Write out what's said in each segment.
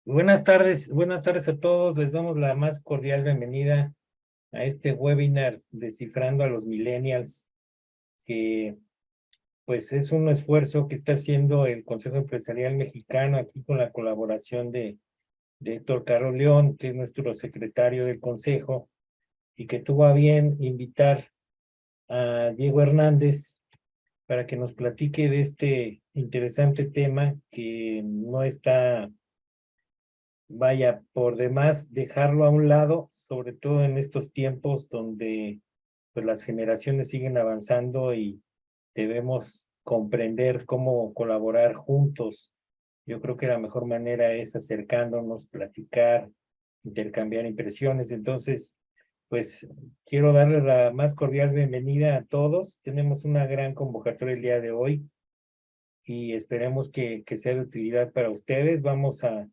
Buenas tardes a todos. Les damos la más cordial bienvenida a este webinar Descifrando a los Millennials, que pues es un esfuerzo que está haciendo el Consejo Empresarial Mexicano aquí con la colaboración de Héctor Carlos León, que es nuestro secretario del Consejo, y que tuvo a bien invitar a Diego Hernández para que nos platique de este interesante tema que no está, vaya, por demás dejarlo a un lado, sobre todo en estos tiempos donde pues las generaciones siguen avanzando y debemos comprender cómo colaborar juntos. Yo creo que la mejor manera es acercándonos, platicar, intercambiar impresiones. Entonces, pues quiero darle la más cordial bienvenida a todos. Tenemos una gran convocatoria el día de hoy y esperemos que sea de utilidad para ustedes. Vamos a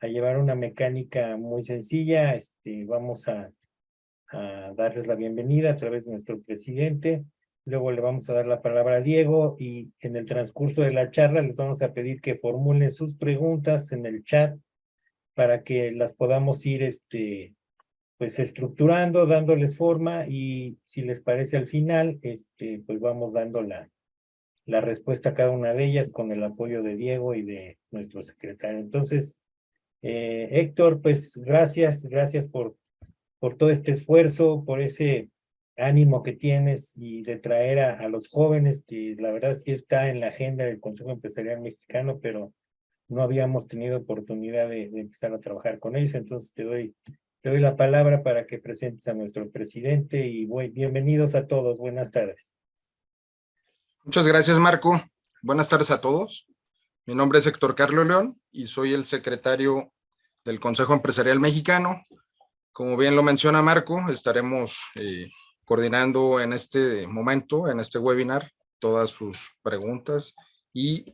llevar una mecánica muy sencilla. Vamos a darles la bienvenida a través de nuestro presidente. Luego le vamos a dar la palabra a Diego y en el transcurso de la charla les vamos a pedir que formulen sus preguntas en el chat para que las podamos ir pues estructurando, dándoles forma y si les parece al final, pues vamos dando la respuesta a cada una de ellas con el apoyo de Diego y de nuestro secretario. Entonces, Héctor, pues gracias por todo este esfuerzo, por ese ánimo que tienes y de traer a los jóvenes, que la verdad sí está en la agenda del Consejo Empresarial Mexicano, pero no habíamos tenido oportunidad de empezar a trabajar con ellos. Entonces te doy la palabra para que presentes a nuestro presidente y bienvenidos a todos. Buenas tardes. Muchas gracias, Marco. Buenas tardes a todos. Mi nombre es Héctor Carlos León y soy el secretario del Consejo Empresarial Mexicano. Como bien lo menciona Marco, estaremos coordinando en este momento, en este webinar, todas sus preguntas y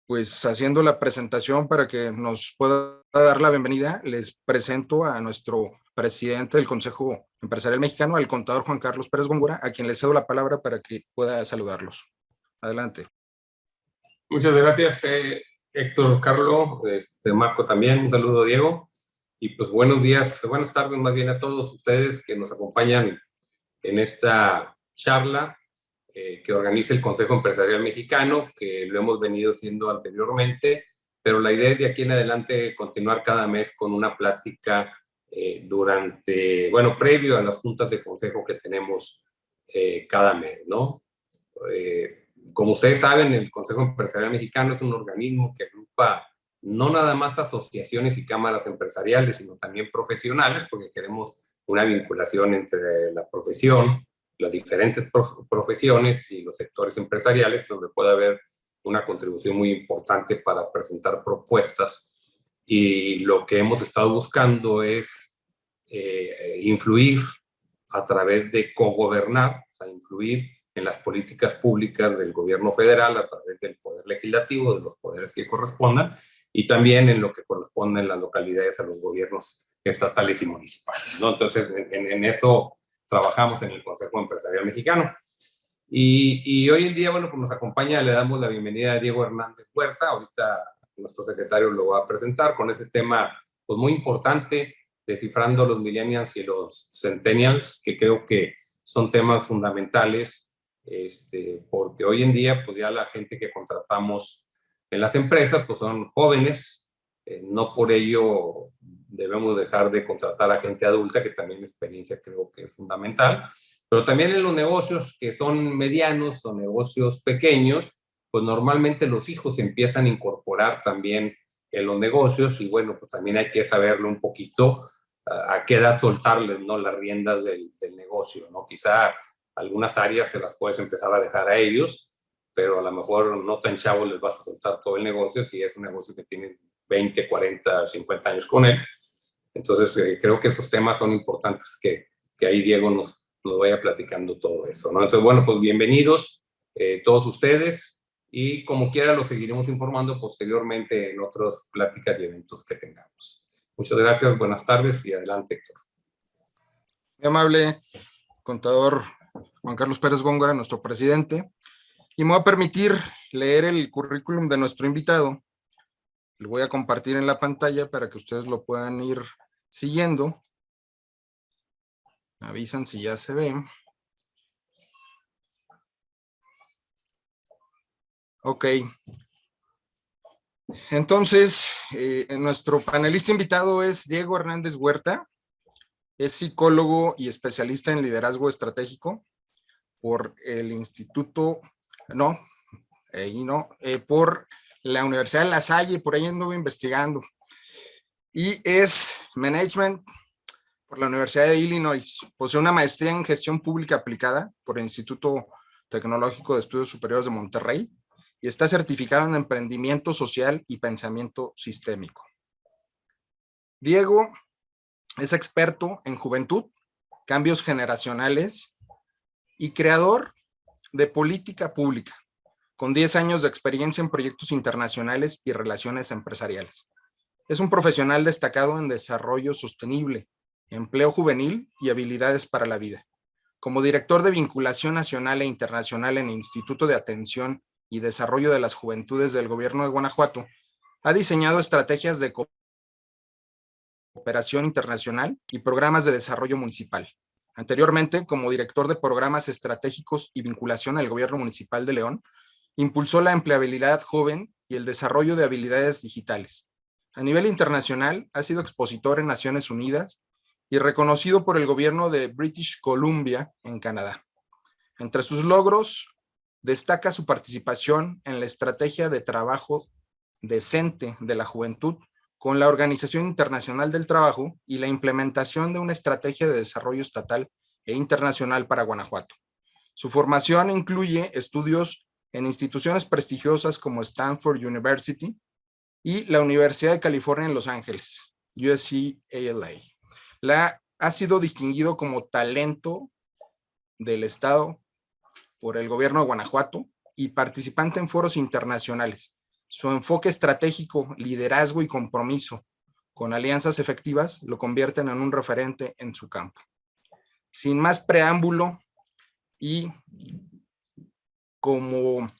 pues haciendo la presentación para que nos pueda dar la bienvenida. Les presento a nuestro presidente del Consejo Empresarial Mexicano, al contador Juan Carlos Pérez Góngora, a quien le cedo la palabra para que pueda saludarlos. Adelante. Muchas gracias, Héctor Carlos, Marco también, un saludo Diego, y pues buenos días, buenas tardes más bien a todos ustedes que nos acompañan en esta charla que organiza el Consejo Empresarial Mexicano, que lo hemos venido haciendo anteriormente, pero la idea es de aquí en adelante continuar cada mes con una plática previo a las juntas de consejo que tenemos cada mes, ¿no? Como ustedes saben, el Consejo Empresarial Mexicano es un organismo que agrupa no nada más asociaciones y cámaras empresariales, sino también profesionales, porque queremos una vinculación entre la profesión, las diferentes profesiones y los sectores empresariales, donde puede haber una contribución muy importante para presentar propuestas. Y lo que hemos estado buscando es influir a través de cogobernar, o sea, influir en las políticas públicas del gobierno federal a través del poder legislativo, de los poderes que correspondan, y también en lo que corresponde en las localidades a los gobiernos estatales y municipales, ¿no? Entonces, en eso trabajamos en el Consejo Empresarial Mexicano. Y hoy en día, bueno, pues nos acompaña, le damos la bienvenida a Diego Hernández Huerta. Ahorita nuestro secretario lo va a presentar con ese tema pues muy importante, descifrando los millennials y los centennials, que creo que son temas fundamentales, porque hoy en día pues ya la gente que contratamos en las empresas pues son jóvenes, no por ello debemos dejar de contratar a gente adulta, que también la experiencia creo que es fundamental, pero también en los negocios que son medianos o negocios pequeños, pues normalmente los hijos empiezan a incorporar también en los negocios y bueno, pues también hay que saberlo un poquito a qué edad soltarles, ¿no? Las riendas del negocio, ¿no? Quizá algunas áreas se las puedes empezar a dejar a ellos, pero a lo mejor no tan chavo les vas a soltar todo el negocio si es un negocio que tienes 20, 40, 50 años con él. Entonces, creo que esos temas son importantes que ahí Diego nos vaya platicando todo eso, ¿no? Entonces, bueno, pues bienvenidos todos ustedes y como quiera los seguiremos informando posteriormente en otras pláticas y eventos que tengamos. Muchas gracias, buenas tardes y adelante, Héctor. Muy amable, contador Juan Carlos Pérez Góngora, nuestro presidente, y me voy a permitir leer el currículum de nuestro invitado, Lo voy a compartir en la pantalla para que ustedes lo puedan ir siguiendo. Me avisan si ya se ve. Ok. Entonces, nuestro panelista invitado es Diego Hernández Huerta. Es psicólogo y especialista en liderazgo estratégico por el Instituto, por la Universidad de La Salle, por ahí anduve investigando. Y es Management por la Universidad de Illinois. Posee una maestría en gestión pública aplicada por el Instituto Tecnológico de Estudios Superiores de Monterrey y está certificado en emprendimiento social y pensamiento sistémico. Diego es experto en juventud, cambios generacionales y creador de política pública, con 10 años de experiencia en proyectos internacionales y relaciones empresariales. Es un profesional destacado en desarrollo sostenible, empleo juvenil y habilidades para la vida. Como director de vinculación nacional e internacional en el Instituto de Atención y Desarrollo de las Juventudes del Gobierno de Guanajuato, ha diseñado estrategias de cooperación internacional y programas de desarrollo municipal. Anteriormente, como director de programas estratégicos y vinculación al Gobierno Municipal de León, impulsó la empleabilidad joven y el desarrollo de habilidades digitales. A nivel internacional, ha sido expositor en Naciones Unidas y reconocido por el gobierno de British Columbia en Canadá. Entre sus logros, destaca su participación en la estrategia de trabajo decente de la juventud con la Organización Internacional del Trabajo y la implementación de una estrategia de desarrollo estatal e internacional para Guanajuato. Su formación incluye estudios en instituciones prestigiosas como Stanford University y la Universidad de California en Los Ángeles, UCLA. Ha sido distinguido como talento del Estado por el gobierno de Guanajuato y participante en foros internacionales. Su enfoque estratégico, liderazgo y compromiso con alianzas efectivas lo convierten en un referente en su campo. Sin más preámbulo y como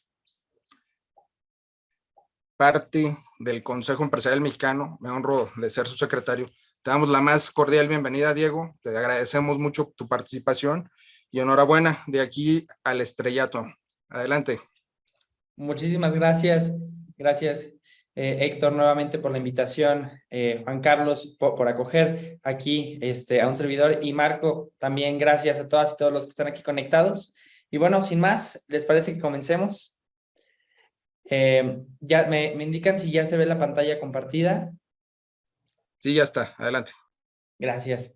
parte del Consejo Empresarial Mexicano, me honro de ser su secretario. Te damos la más cordial bienvenida, Diego. Te agradecemos mucho tu participación y enhorabuena de aquí al estrellato. Adelante. Muchísimas gracias. Gracias, Héctor, nuevamente por la invitación. Juan Carlos, por acoger aquí a un servidor. Y Marco, también gracias a todas y todos los que están aquí conectados. Y bueno, sin más, ¿les parece que comencemos? Ya me indican si ya se ve la pantalla compartida. Sí, ya está. Adelante. Gracias.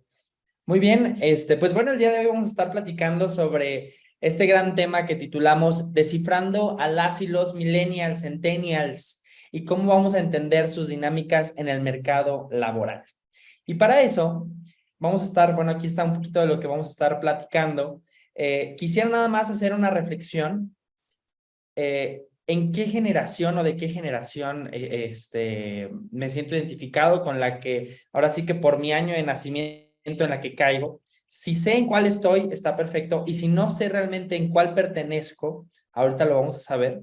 Muy bien, pues bueno, el día de hoy vamos a estar platicando sobre este gran tema que titulamos Descifrando a las y los millennials, centennials, y cómo vamos a entender sus dinámicas en el mercado laboral. Y para eso, vamos a estar, bueno, aquí está un poquito de lo que vamos a estar platicando. Quisiera nada más hacer una reflexión. ¿En qué generación o de qué generación me siento identificado con la que, ahora sí que por mi año de nacimiento en la que caigo? Si sé en cuál estoy, está perfecto. Y si no sé realmente en cuál pertenezco, ahorita lo vamos a saber.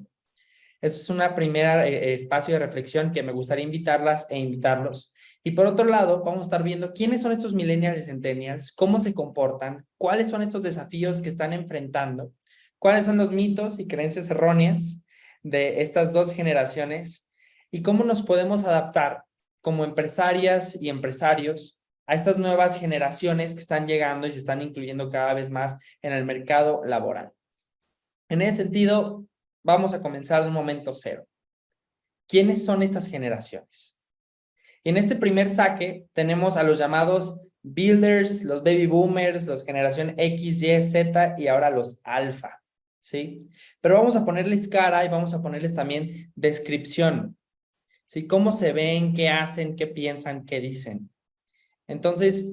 Eso es una primera espacio de reflexión que me gustaría invitarlas e invitarlos. Y por otro lado, vamos a estar viendo quiénes son estos millennials y centennials, cómo se comportan, cuáles son estos desafíos que están enfrentando, cuáles son los mitos y creencias erróneas de estas dos generaciones y cómo nos podemos adaptar como empresarias y empresarios a estas nuevas generaciones que están llegando y se están incluyendo cada vez más en el mercado laboral. En ese sentido, vamos a comenzar de un momento cero. ¿Quiénes son estas generaciones? En este primer saque tenemos a los llamados builders, los baby boomers, los generación X, Y, Z y ahora los alfa, ¿sí? Pero vamos a ponerles cara y vamos a ponerles también descripción, ¿sí? Cómo se ven, qué hacen, qué piensan, qué dicen. Entonces,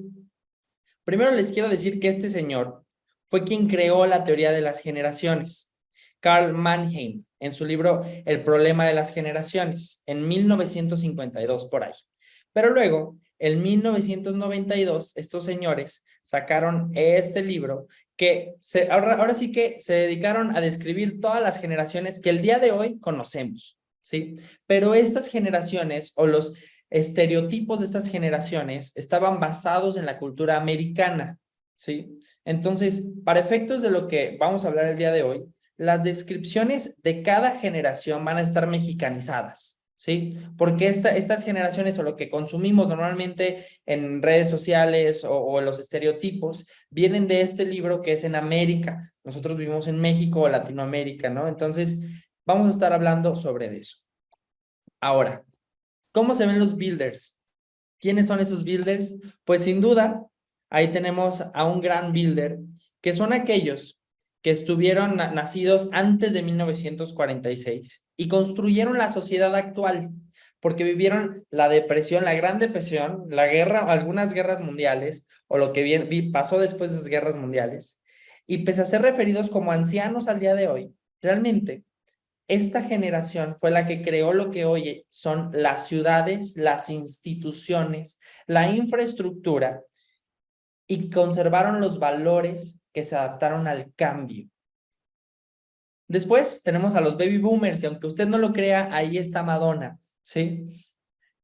primero les quiero decir que este señor fue quien creó la teoría de las generaciones. Karl Mannheim, en su libro El problema de las generaciones, en 1952 por ahí. Pero luego, en 1992, estos señores sacaron este libro que ahora sí que se dedicaron a describir todas las generaciones que el día de hoy conocemos, ¿sí? Pero estas generaciones o los estereotipos de estas generaciones estaban basados en la cultura americana, ¿sí? Entonces, para efectos de lo que vamos a hablar el día de hoy, las descripciones de cada generación van a estar mexicanizadas, ¿sí? Porque estas generaciones o lo que consumimos normalmente en redes sociales o los estereotipos vienen de este libro que es en América. Nosotros vivimos en México o Latinoamérica, ¿no? Entonces, vamos a estar hablando sobre eso. Ahora, ¿cómo se ven los builders? ¿Quiénes son esos builders? Pues sin duda, ahí tenemos a un gran builder, que son aquellos que estuvieron nacidos antes de 1946 y construyeron la sociedad actual, porque vivieron la depresión, la Gran Depresión, la guerra, algunas guerras mundiales, o lo que pasó después de esas guerras mundiales. Y pese a ser referidos como ancianos al día de hoy, realmente esta generación fue la que creó lo que hoy son las ciudades, las instituciones, la infraestructura y conservaron los valores que se adaptaron al cambio. Después tenemos a los baby boomers y aunque usted no lo crea, ahí está Madonna, ¿sí?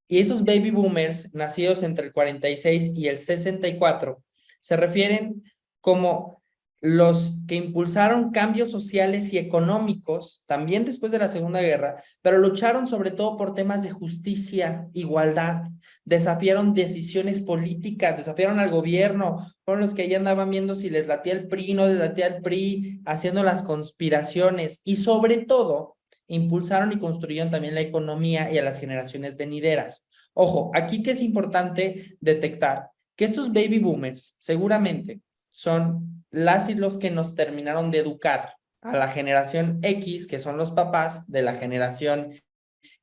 Y esos baby boomers nacidos entre el 46 y el 64 se refieren como los que impulsaron cambios sociales y económicos, también después de la Segunda Guerra, pero lucharon sobre todo por temas de justicia, igualdad, desafiaron decisiones políticas, desafiaron al gobierno, fueron los que ahí andaban viendo si les latía el PRI, no les latía el PRI, haciendo las conspiraciones y sobre todo impulsaron y construyeron también la economía y a las generaciones venideras. Ojo, aquí que es importante detectar que estos baby boomers seguramente son las y los que nos terminaron de educar a la generación X, que son los papás de la generación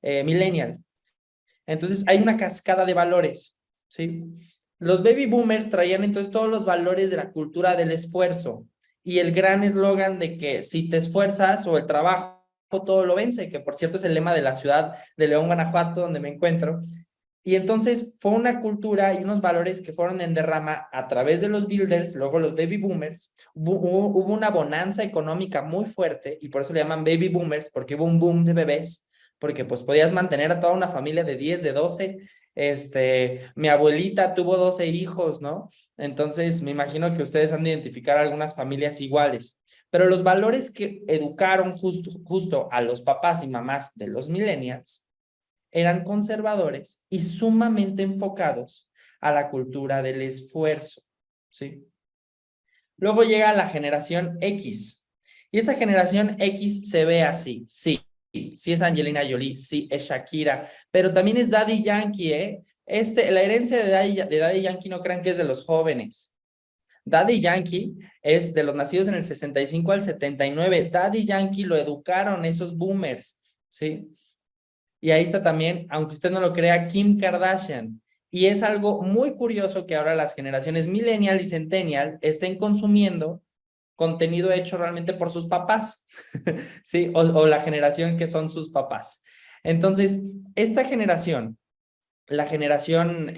millennial. Entonces, hay una cascada de valores, ¿sí? Los baby boomers traían entonces todos los valores de la cultura del esfuerzo y el gran eslogan de que si te esfuerzas o el trabajo todo lo vence, que por cierto es el lema de la ciudad de León, Guanajuato, donde me encuentro. Y entonces fue una cultura y unos valores que fueron en derrama a través de los builders, luego los baby boomers. Hubo una bonanza económica muy fuerte y por eso le llaman baby boomers, porque hubo un boom de bebés, porque pues podías mantener a toda una familia de 10, de 12. Mi abuelita tuvo 12 hijos, ¿no? Entonces me imagino que ustedes han de identificar algunas familias iguales. Pero los valores que educaron justo a los papás y mamás de los millennials eran conservadores y sumamente enfocados a la cultura del esfuerzo, ¿sí? Luego llega la generación X. Y esta generación X se ve así, sí es Angelina Jolie, sí es Shakira, pero también es Daddy Yankee, ¿eh? La herencia de Daddy Yankee no crean que es de los jóvenes. Daddy Yankee es de los nacidos en el 65 al 79. Daddy Yankee lo educaron esos boomers, ¿sí? Y ahí está también, aunque usted no lo crea, Kim Kardashian. Y es algo muy curioso que ahora las generaciones millennial y centennial estén consumiendo contenido hecho realmente por sus papás, ¿sí? O la generación que son sus papás. Entonces, esta generación, la generación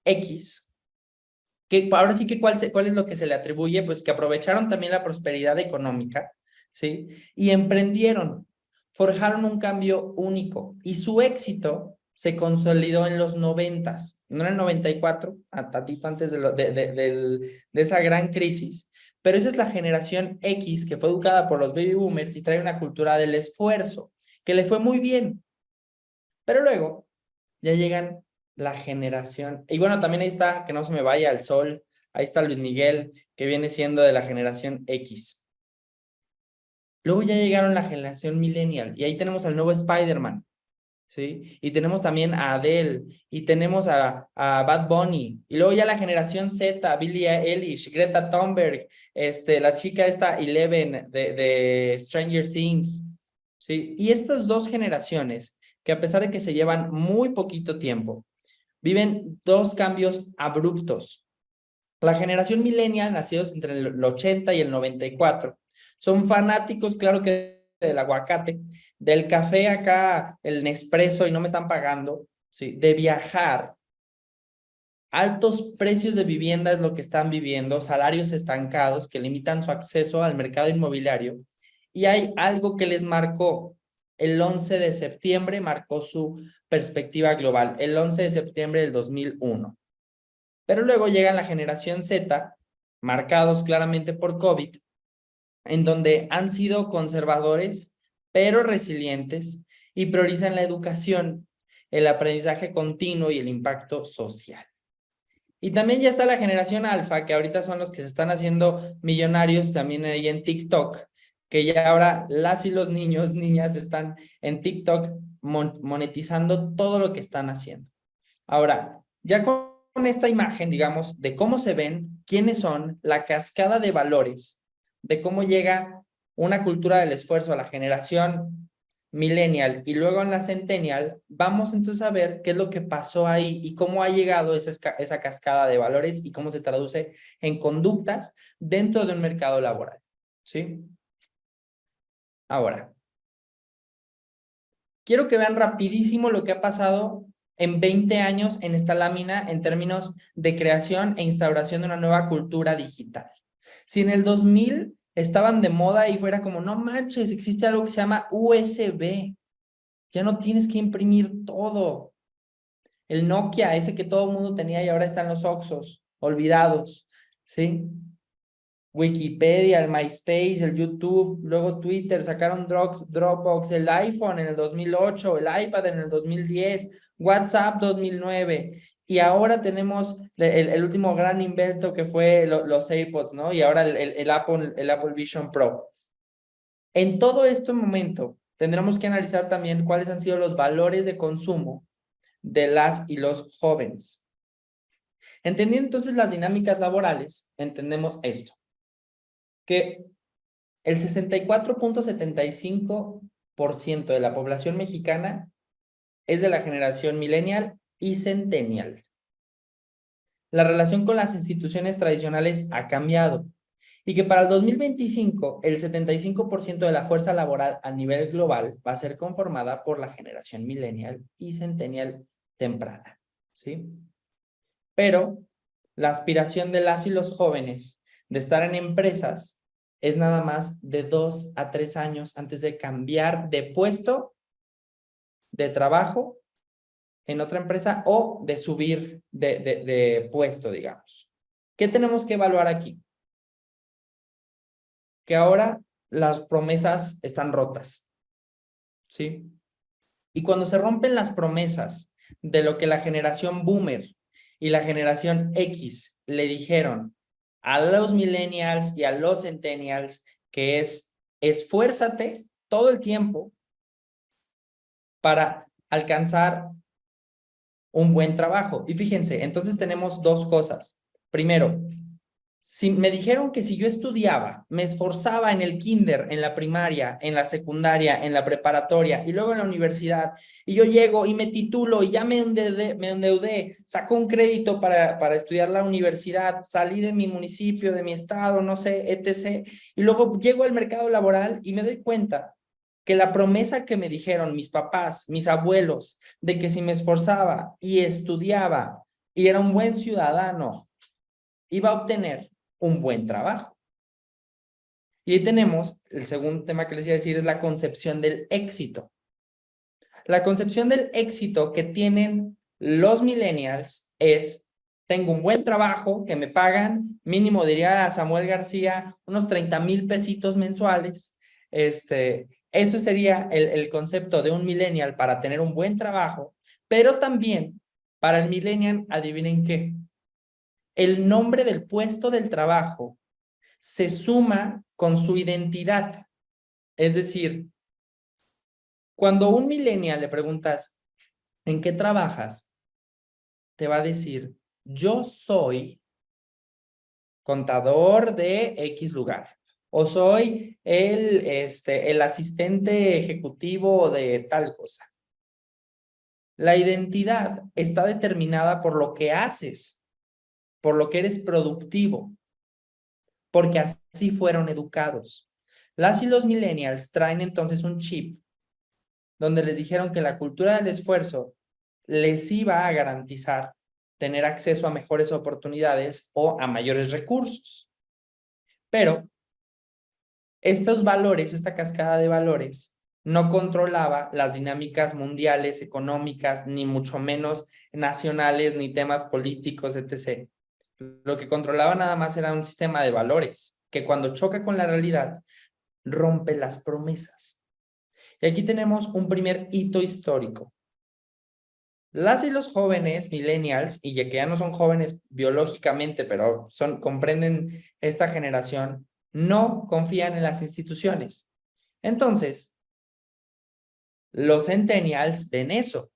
X, que ahora sí que ¿cuál es lo que se le atribuye? Pues que aprovecharon también la prosperidad económica, ¿sí? Y emprendieron, forjaron un cambio único y su éxito se consolidó en los 90s, no en el 94, a tantito antes de esa gran crisis, pero esa es la generación X que fue educada por los baby boomers y trae una cultura del esfuerzo, que le fue muy bien. Pero luego ya llegan la generación, y bueno, también ahí está, que no se me vaya el sol, ahí está Luis Miguel, que viene siendo de la generación X. Luego ya llegaron la generación millennial, y ahí tenemos al nuevo Spider-Man, ¿sí? Y tenemos también a Adele, y tenemos a Bad Bunny, y luego ya la generación Z, Billie Eilish, Greta Thunberg, la chica esta Eleven de Stranger Things, ¿sí? Y estas dos generaciones, que a pesar de que se llevan muy poquito tiempo, viven dos cambios abruptos. La generación millennial, nacidos entre el 80 y el 94, son fanáticos, claro que del aguacate, del café acá, el Nespresso y no me están pagando, ¿sí? De viajar. Altos precios de vivienda es lo que están viviendo, salarios estancados que limitan su acceso al mercado inmobiliario. Y hay algo que les marcó, el 11 de septiembre marcó su perspectiva global, el 11 de septiembre del 2001. Pero luego llega la generación Z, marcados claramente por COVID, en donde han sido conservadores, pero resilientes, y priorizan la educación, el aprendizaje continuo y el impacto social. Y también ya está la generación alfa, que ahorita son los que se están haciendo millonarios también ahí en TikTok, que ya ahora las y los niños, niñas están en TikTok monetizando todo lo que están haciendo. Ahora, ya con esta imagen, digamos, de cómo se ven, quiénes son, la cascada de valores, de cómo llega una cultura del esfuerzo a la generación millennial y luego en la centennial, vamos entonces a ver qué es lo que pasó ahí y cómo ha llegado esa cascada de valores y cómo se traduce en conductas dentro de un mercado laboral, ¿sí? Ahora, quiero que vean rapidísimo lo que ha pasado en 20 años en esta lámina en términos de creación e instauración de una nueva cultura digital. Si en el 2000 estaban de moda y fuera como, no manches, existe algo que se llama USB. Ya no tienes que imprimir todo. El Nokia, ese que todo el mundo tenía y ahora están los Oxxos, olvidados, ¿sí? Wikipedia, el MySpace, el YouTube, luego Twitter, sacaron Dropbox, el iPhone en el 2008, el iPad en el 2010, WhatsApp 2009, y ahora tenemos el último gran invento que fue los AirPods, ¿no? Y ahora el Apple Vision Pro. En todo este momento, tendremos que analizar también cuáles han sido los valores de consumo de las y los jóvenes. Entendiendo entonces las dinámicas laborales, entendemos esto, que el 64.75% de la población mexicana es de la generación millennial y centennial. La relación con las instituciones tradicionales ha cambiado y que para el 2025 el 75% de la fuerza laboral a nivel global va a ser conformada por la generación millennial y centennial temprana, ¿sí? Pero la aspiración de las y los jóvenes de estar en empresas es nada más de 2 a 3 años antes de cambiar de puesto, de trabajo en otra empresa o de subir de puesto, digamos. ¿Qué tenemos que evaluar aquí? Que ahora las promesas están rotas, ¿sí? Y cuando se rompen las promesas de lo que la generación boomer y la generación X le dijeron a los millennials y a los centennials, que es esfuérzate todo el tiempo para alcanzar un buen trabajo. Y fíjense, entonces tenemos dos cosas. Primero, si me dijeron que si yo estudiaba, me esforzaba en el kinder, en la primaria, en la secundaria, en la preparatoria y luego en la universidad, y yo llego y me titulo y ya me endeudé, saco un crédito para estudiar la universidad, salí de mi municipio, de mi estado, no sé, etc. Y luego llego al mercado laboral y me doy cuenta que la promesa que me dijeron mis papás, mis abuelos, de que si me esforzaba y estudiaba y era un buen ciudadano, iba a obtener un buen trabajo. Y ahí tenemos, el segundo tema que les iba a decir es la concepción del éxito. La concepción del éxito que tienen los millennials es, tengo un buen trabajo que me pagan, mínimo diría Samuel García, unos 30,000 pesitos mensuales. Eso sería el concepto de un millennial para tener un buen trabajo, pero también para el millennial, adivinen qué, el nombre del puesto del trabajo se suma con su identidad. Es decir, cuando a un millennial le preguntas, ¿en qué trabajas? Te va a decir, yo soy contador de X lugar. O soy el asistente ejecutivo de tal cosa. La identidad está determinada por lo que haces, por lo que eres productivo, porque así fueron educados. Las y los millennials traen entonces un chip donde les dijeron que la cultura del esfuerzo les iba a garantizar tener acceso a mejores oportunidades o a mayores recursos. Pero estos valores, esta cascada de valores, no controlaba las dinámicas mundiales, económicas, ni mucho menos nacionales, ni temas políticos, etc. Lo que controlaba nada más era un sistema de valores que cuando choca con la realidad, rompe las promesas. Y aquí tenemos un primer hito histórico. Las y los jóvenes millennials, y ya que ya no son jóvenes biológicamente, pero comprenden esta generación, no confían en las instituciones. Entonces, los centennials ven eso.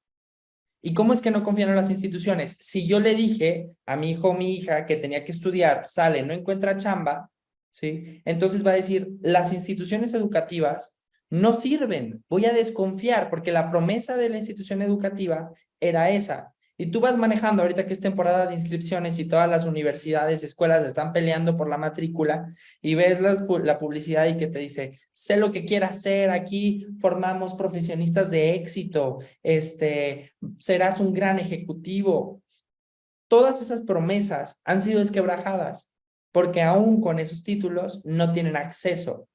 ¿Y cómo es que no confían en las instituciones? Si yo le dije a mi hijo o mi hija que tenía que estudiar, sale, no encuentra chamba, ¿sí? Entonces va a decir, las instituciones educativas no sirven, voy a desconfiar porque la promesa de la institución educativa era esa. Y tú vas manejando ahorita que es temporada de inscripciones y todas las universidades, escuelas están peleando por la matrícula y ves la publicidad y que te dice, sé lo que quieras hacer, aquí formamos profesionistas de éxito, serás un gran ejecutivo. Todas esas promesas han sido desquebrajadas porque aún con esos títulos no tienen acceso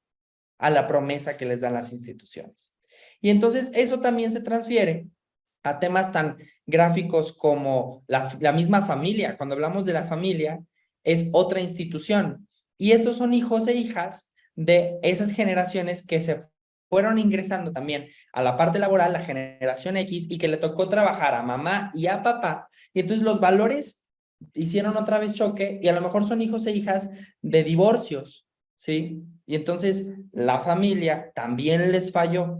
a la promesa que les dan las instituciones. Y entonces eso también se transfiere a temas tan gráficos como la misma familia. Cuando hablamos de la familia, es otra institución. Y estos son hijos e hijas de esas generaciones que se fueron ingresando también a la parte laboral, la generación X, y que le tocó trabajar a mamá y a papá. Y entonces los valores hicieron otra vez choque y a lo mejor son hijos e hijas de divorcios, ¿sí? Y entonces la familia también les falló.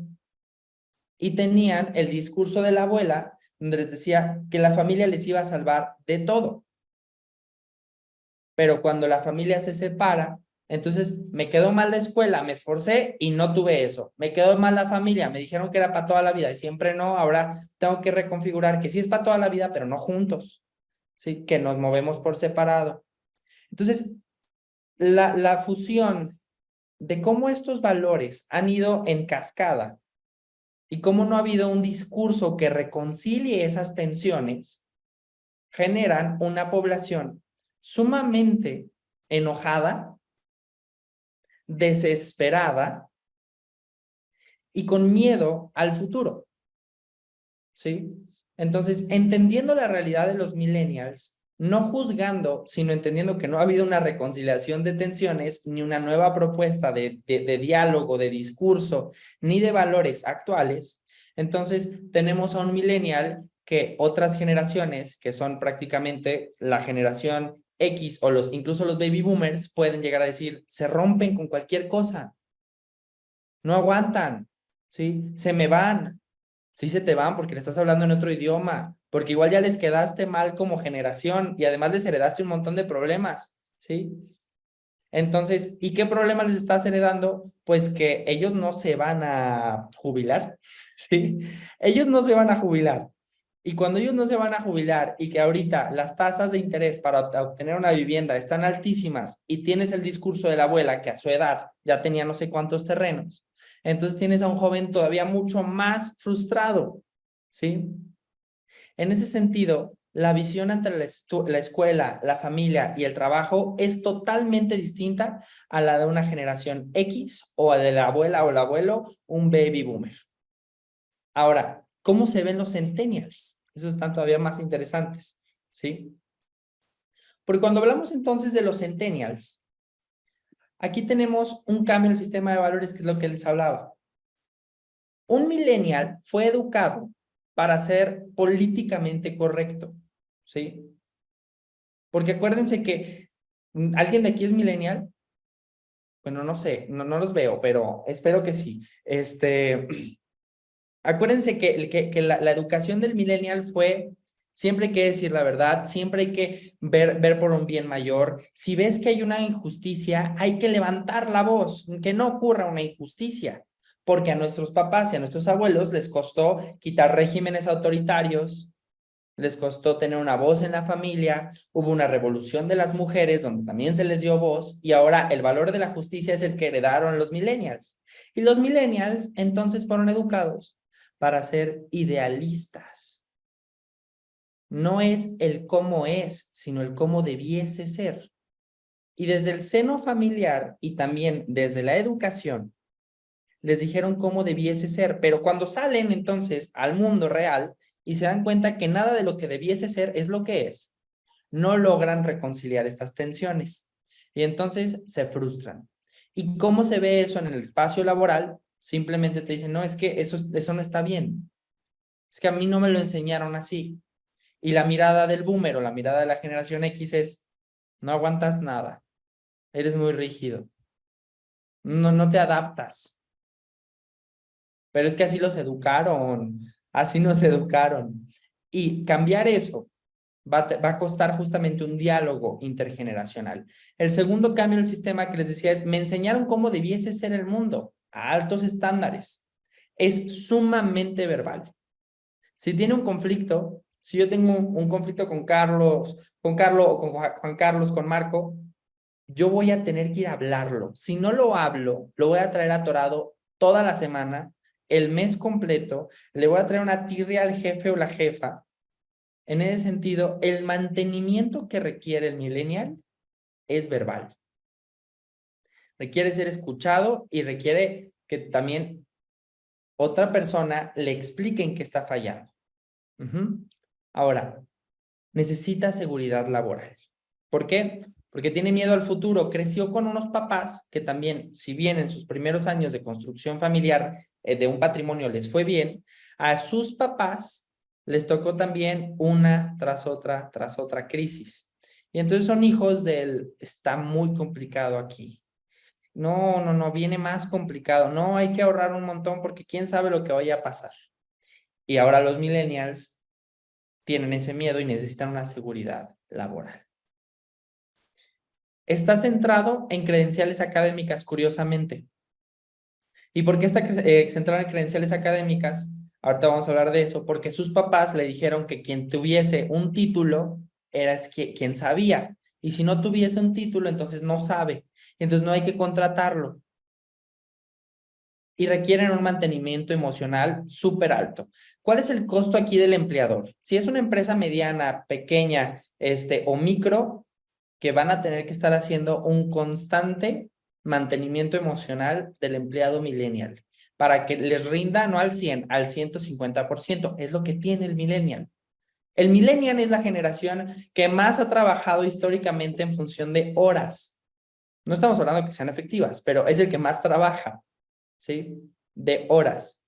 Y tenían el discurso de la abuela, donde les decía que la familia les iba a salvar de todo. Pero cuando la familia se separa, entonces me quedó mal la escuela, me esforcé y no tuve eso. Me quedó mal la familia, me dijeron que era para toda la vida y siempre no, ahora tengo que reconfigurar que sí es para toda la vida, pero no juntos, ¿sí? Que nos movemos por separado. Entonces, la fusión de cómo estos valores han ido en cascada y cómo no ha habido un discurso que reconcilie esas tensiones, generan una población sumamente enojada, desesperada y con miedo al futuro, ¿sí? Entonces, entendiendo la realidad de los millennials, no juzgando, sino entendiendo que no ha habido una reconciliación de tensiones, ni una nueva propuesta de diálogo, de discurso, ni de valores actuales, entonces tenemos a un millennial que otras generaciones, que son prácticamente la generación X o incluso los baby boomers, pueden llegar a decir, se rompen con cualquier cosa, no aguantan, ¿sí? Se me van. Sí se te van porque le estás hablando en otro idioma, porque igual ya les quedaste mal como generación y además les heredaste un montón de problemas, ¿sí? Entonces, ¿y qué problemas les estás heredando? Pues que ellos no se van a jubilar, ¿sí? Ellos no se van a jubilar. Y cuando ellos no se van a jubilar y que ahorita las tasas de interés para obtener una vivienda están altísimas y tienes el discurso de la abuela que a su edad ya tenía no sé cuántos terrenos, entonces tienes a un joven todavía mucho más frustrado, ¿sí? En ese sentido, la visión entre la escuela, la familia y el trabajo es totalmente distinta a la de una generación X o a de la abuela o el abuelo, un baby boomer. Ahora, ¿cómo se ven los centennials? Esos están todavía más interesantes, ¿sí? Porque cuando hablamos entonces de los centennials, aquí tenemos un cambio en el sistema de valores que es lo que les hablaba. Un millennial fue educado para ser políticamente correcto, ¿sí? Porque acuérdense que ¿alguien de aquí es millennial? Bueno, no sé, no los veo, pero espero que sí. Acuérdense que la educación del millennial fue, siempre hay que decir la verdad, siempre hay que ver por un bien mayor. Si ves que hay una injusticia, hay que levantar la voz, que no ocurra una injusticia, porque a nuestros papás y a nuestros abuelos les costó quitar regímenes autoritarios, les costó tener una voz en la familia, hubo una revolución de las mujeres donde también se les dio voz y ahora el valor de la justicia es el que heredaron los millennials. Y los millennials entonces fueron educados para ser idealistas. No es el cómo es, sino el cómo debiese ser. Y desde el seno familiar y también desde la educación, les dijeron cómo debiese ser, pero cuando salen entonces al mundo real y se dan cuenta que nada de lo que debiese ser es lo que es, no logran reconciliar estas tensiones y entonces se frustran. ¿Y cómo se ve eso en el espacio laboral? Simplemente te dicen, no, es que eso no está bien. Es que a mí no me lo enseñaron así. Y la mirada del boomer o la mirada de la generación X es, no aguantas nada, eres muy rígido, no te adaptas. Pero es que así los educaron, así nos educaron. Y cambiar eso va a costar justamente un diálogo intergeneracional. El segundo cambio del sistema que les decía es, me enseñaron cómo debiese ser el mundo, a altos estándares. Es sumamente verbal. Si tiene un conflicto, si yo tengo un conflicto con Carlos o con Juan Carlos, con Marco, yo voy a tener que ir a hablarlo. Si no lo hablo, lo voy a traer atorado toda la semana, el mes completo, le voy a traer una tirria al jefe o la jefa. En ese sentido, el mantenimiento que requiere el millennial es verbal. Requiere ser escuchado y requiere que también otra persona le explique en qué está fallando. Ahora, necesita seguridad laboral. ¿Por qué? Porque tiene miedo al futuro. Creció con unos papás que también, si bien en sus primeros años de construcción familiar de un patrimonio les fue bien, a sus papás les tocó también una tras otra crisis. Y entonces son hijos del, está muy complicado aquí. No, viene más complicado. No, hay que ahorrar un montón porque quién sabe lo que vaya a pasar. Y ahora los millennials tienen ese miedo y necesitan una seguridad laboral. Está centrado en credenciales académicas, curiosamente. ¿Y por qué está centrado en credenciales académicas? Ahorita vamos a hablar de eso, porque sus papás le dijeron que quien tuviese un título era quien sabía. Y si no tuviese un título, entonces no sabe. Entonces no hay que contratarlo. Y requieren un mantenimiento emocional súper alto. ¿Cuál es el costo aquí del empleador? Si es una empresa mediana, pequeña, o micro, que van a tener que estar haciendo un constante mantenimiento emocional del empleado millennial para que les rinda no al 100, al 150%. Es lo que tiene el millennial. El millennial es la generación que más ha trabajado históricamente en función de horas. No estamos hablando de que sean efectivas, pero es el que más trabaja, ¿sí? De horas.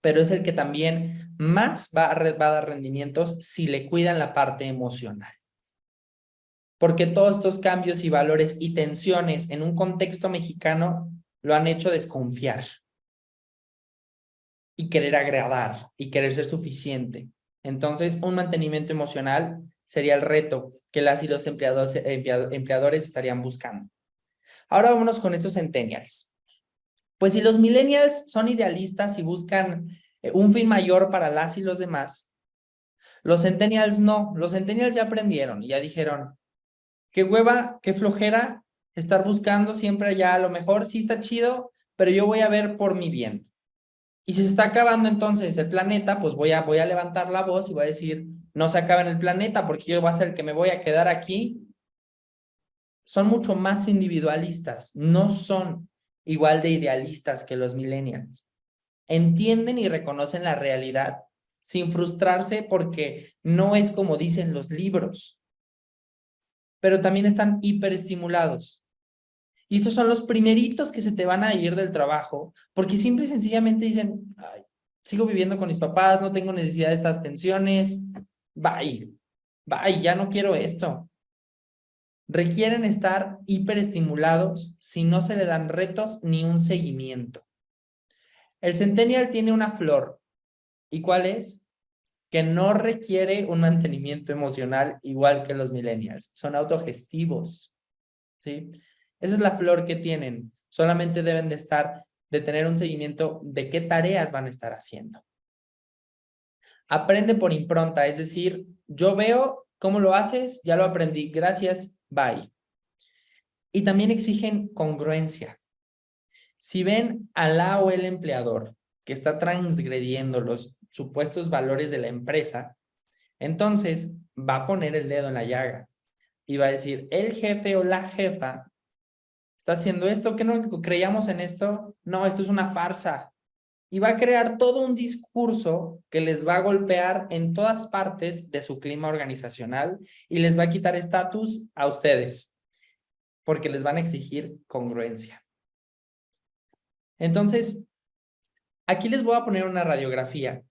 Pero es el que también más va a dar rendimientos si le cuidan la parte emocional. Porque todos estos cambios y valores y tensiones en un contexto mexicano lo han hecho desconfiar y querer agradar y querer ser suficiente. Entonces, un mantenimiento emocional sería el reto que las y los empleadores estarían buscando. Ahora vámonos con estos centennials. Pues si los millennials son idealistas y buscan un fin mayor para las y los demás, los centennials no. Los centennials ya aprendieron y ya dijeron, qué hueva, qué flojera estar buscando siempre allá. A lo mejor sí está chido, pero yo voy a ver por mi bien. Y si se está acabando entonces el planeta, pues voy a levantar la voz y voy a decir, no se acaba en el planeta porque yo voy a ser el que me voy a quedar aquí. Son mucho más individualistas, no son igual de idealistas que los millennials. Entienden y reconocen la realidad sin frustrarse porque no es como dicen los libros. Pero también están hiperestimulados. Y estos son los primeritos que se te van a ir del trabajo porque simple y sencillamente dicen, ay, sigo viviendo con mis papás, no tengo necesidad de estas tensiones, bye, ya no quiero esto. Requieren estar hiperestimulados si no se le dan retos ni un seguimiento. El centennial tiene una flor. ¿Y cuál es? Que no requiere un mantenimiento emocional igual que los millennials. Son autogestivos, ¿sí? Esa es la flor que tienen. Solamente deben de tener un seguimiento de qué tareas van a estar haciendo. Aprende por impronta, es decir, yo veo cómo lo haces, ya lo aprendí, gracias, bye. Y también exigen congruencia. Si ven a la o el empleador que está transgrediendo los supuestos valores de la empresa, entonces va a poner el dedo en la llaga y va a decir, el jefe o la jefa está haciendo esto, ¿qué no creíamos en esto? No, esto es una farsa. Y va a crear todo un discurso que les va a golpear en todas partes de su clima organizacional y les va a quitar estatus a ustedes, porque les van a exigir congruencia. Entonces, aquí les voy a poner una radiografía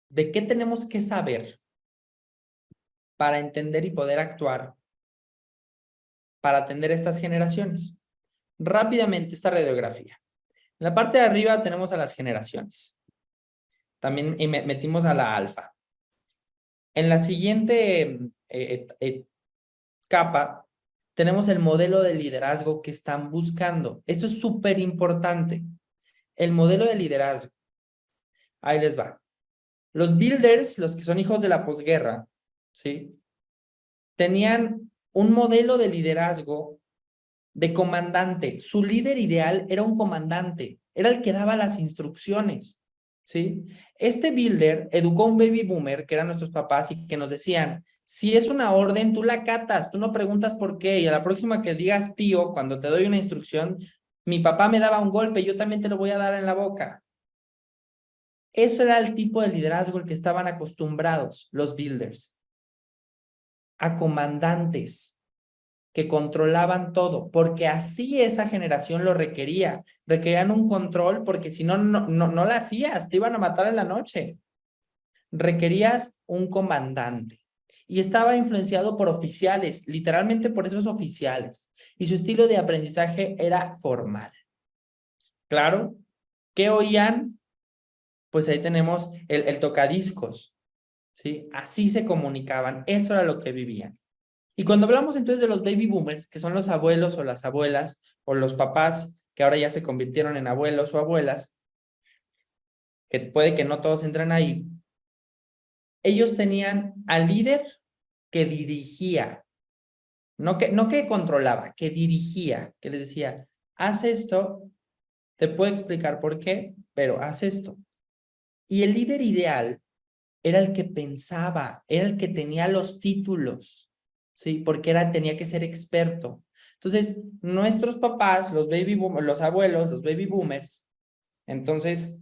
de qué tenemos que saber para entender y poder actuar para atender estas generaciones. Rápidamente, esta radiografía. En la parte de arriba tenemos a las generaciones. También metimos a la alfa. En la siguiente capa tenemos el modelo de liderazgo que están buscando. Esto es súper importante. El modelo de liderazgo. Ahí les va. Los builders, los que son hijos de la posguerra, ¿sí? Tenían un modelo de liderazgo de comandante. Su líder ideal era un comandante, era el que daba las instrucciones, ¿sí? Este builder educó a un baby boomer, que eran nuestros papás, y que nos decían, si es una orden, tú la acatas, tú no preguntas por qué, y a la próxima que digas pío, cuando te doy una instrucción, mi papá me daba un golpe, yo también te lo voy a dar en la boca. Eso era el tipo de liderazgo al que estaban acostumbrados los builders. A comandantes que controlaban todo, porque así esa generación lo requería. Requerían un control porque si no, no la hacías, te iban a matar en la noche. Requerías un comandante. Y estaba influenciado por oficiales, literalmente por esos oficiales. Y su estilo de aprendizaje era formal. Claro, ¿qué oían? Pues ahí tenemos el tocadiscos, ¿sí? Así se comunicaban, eso era lo que vivían. Y cuando hablamos entonces de los baby boomers, que son los abuelos o las abuelas, o los papás que ahora ya se convirtieron en abuelos o abuelas, que puede que no todos entren ahí, ellos tenían al líder que dirigía, no que controlaba, que dirigía, que les decía, haz esto, te puedo explicar por qué, pero haz esto. Y el líder ideal era el que pensaba, era el que tenía los títulos, ¿sí? Porque tenía que ser experto. Entonces, nuestros papás, los baby boomers, los abuelos, los baby boomers, entonces,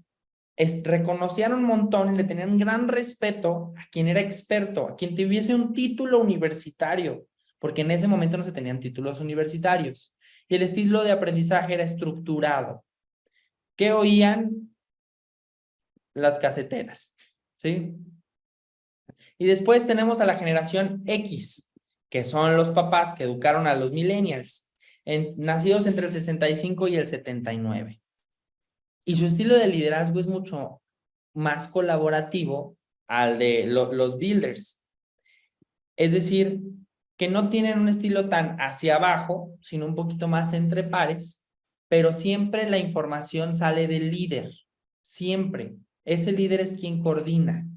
reconocían un montón y le tenían un gran respeto a quien era experto, a quien tuviese un título universitario, porque en ese momento no se tenían títulos universitarios. Y el estilo de aprendizaje era estructurado. ¿Qué oían? Las caseteras, ¿sí? Y después tenemos a la generación X, que son los papás que educaron a los millennials, nacidos entre el 65 y el 79. Y su estilo de liderazgo es mucho más colaborativo al de los builders. Es decir, que no tienen un estilo tan hacia abajo, sino un poquito más entre pares, pero siempre la información sale del líder, siempre. Ese líder es quien coordina.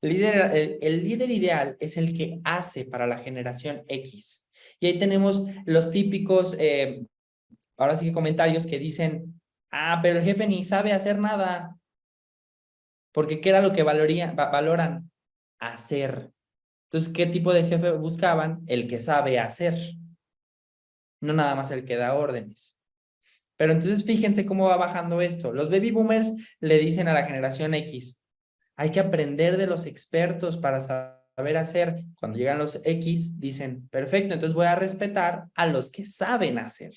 El líder ideal es el que hace para la generación X. Y ahí tenemos los típicos, ahora sí que comentarios que dicen, pero el jefe ni sabe hacer nada. Porque ¿qué era lo que valoran? Hacer. Entonces, ¿qué tipo de jefe buscaban? El que sabe hacer. No nada más el que da órdenes. Pero entonces fíjense cómo va bajando esto. Los baby boomers le dicen a la generación X, hay que aprender de los expertos para saber hacer. Cuando llegan los X, dicen, perfecto, entonces voy a respetar a los que saben hacer.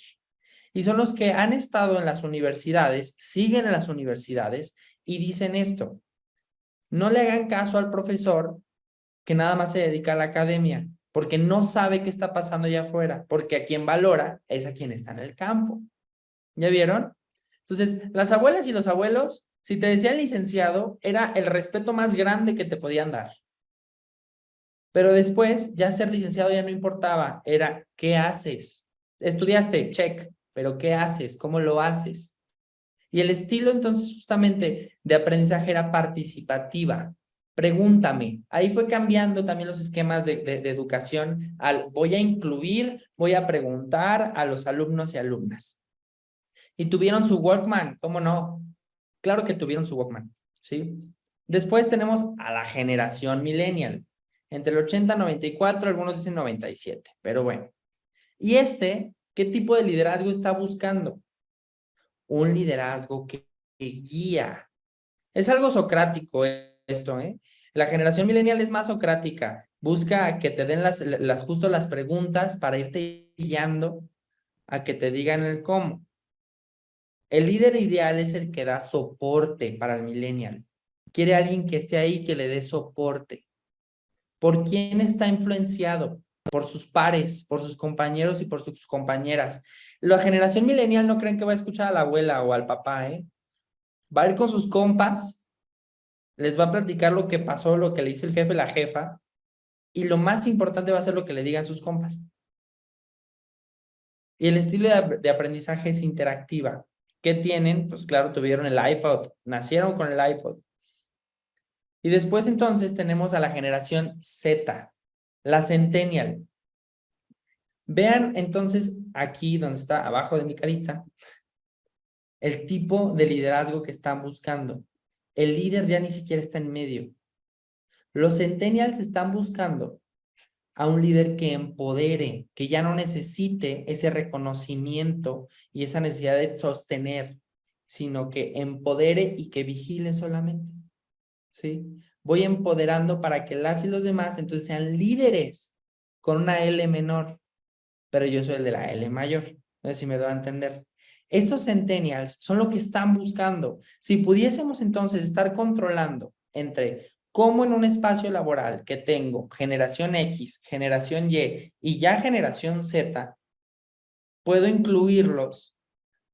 Y son los que han estado en las universidades, siguen en las universidades y dicen esto. No le hagan caso al profesor que nada más se dedica a la academia, porque no sabe qué está pasando allá afuera, porque a quien valora es a quien está en el campo. ¿Ya vieron? Entonces, las abuelas y los abuelos, si te decían licenciado, era el respeto más grande que te podían dar. Pero después, ya ser licenciado ya no importaba, era ¿qué haces? Estudiaste, check, pero ¿qué haces? ¿Cómo lo haces? Y el estilo, entonces, justamente de aprendizaje era participativa. Pregúntame. Ahí fue cambiando también los esquemas de educación al voy a incluir, voy a preguntar a los alumnos y alumnas. Y tuvieron su Walkman, ¿cómo no? Claro que tuvieron su Walkman, ¿sí? Después tenemos a la generación millennial. Entre el 80 y 94, algunos dicen 97, pero bueno. Y ¿Qué tipo de liderazgo está buscando? Un liderazgo que guía. Es algo socrático esto, ¿eh? La generación millennial es más socrática. Busca que te den justo las preguntas para irte guiando a que te digan el cómo. El líder ideal es el que da soporte para el millennial. Quiere alguien que esté ahí, que le dé soporte. ¿Por quién está influenciado? Por sus pares, por sus compañeros y por sus compañeras. La generación millennial no creen que va a escuchar a la abuela o al papá, ¿eh? Va a ir con sus compas, les va a platicar lo que pasó, lo que le dice el jefe, la jefa, y lo más importante va a ser lo que le digan sus compas. Y el estilo de aprendizaje es interactiva. ¿Qué tienen? Pues claro, tuvieron el iPod, nacieron con el iPod. Y después entonces tenemos a la generación Z, la Centennial. Vean entonces aquí donde está abajo de mi carita, el tipo de liderazgo que están buscando. El líder ya ni siquiera está en medio. Los Centennials están buscando a un líder que empodere, que ya no necesite ese reconocimiento y esa necesidad de sostener, sino que empodere y que vigile solamente. ¿Sí? Voy empoderando para que las y los demás entonces sean líderes con una L menor, pero yo soy el de la L mayor. No sé si me doy a entender. Estos centennials son lo que están buscando. Si pudiésemos entonces estar controlando entre cómo en un espacio laboral que tengo generación X, generación Y y ya generación Z, puedo incluirlos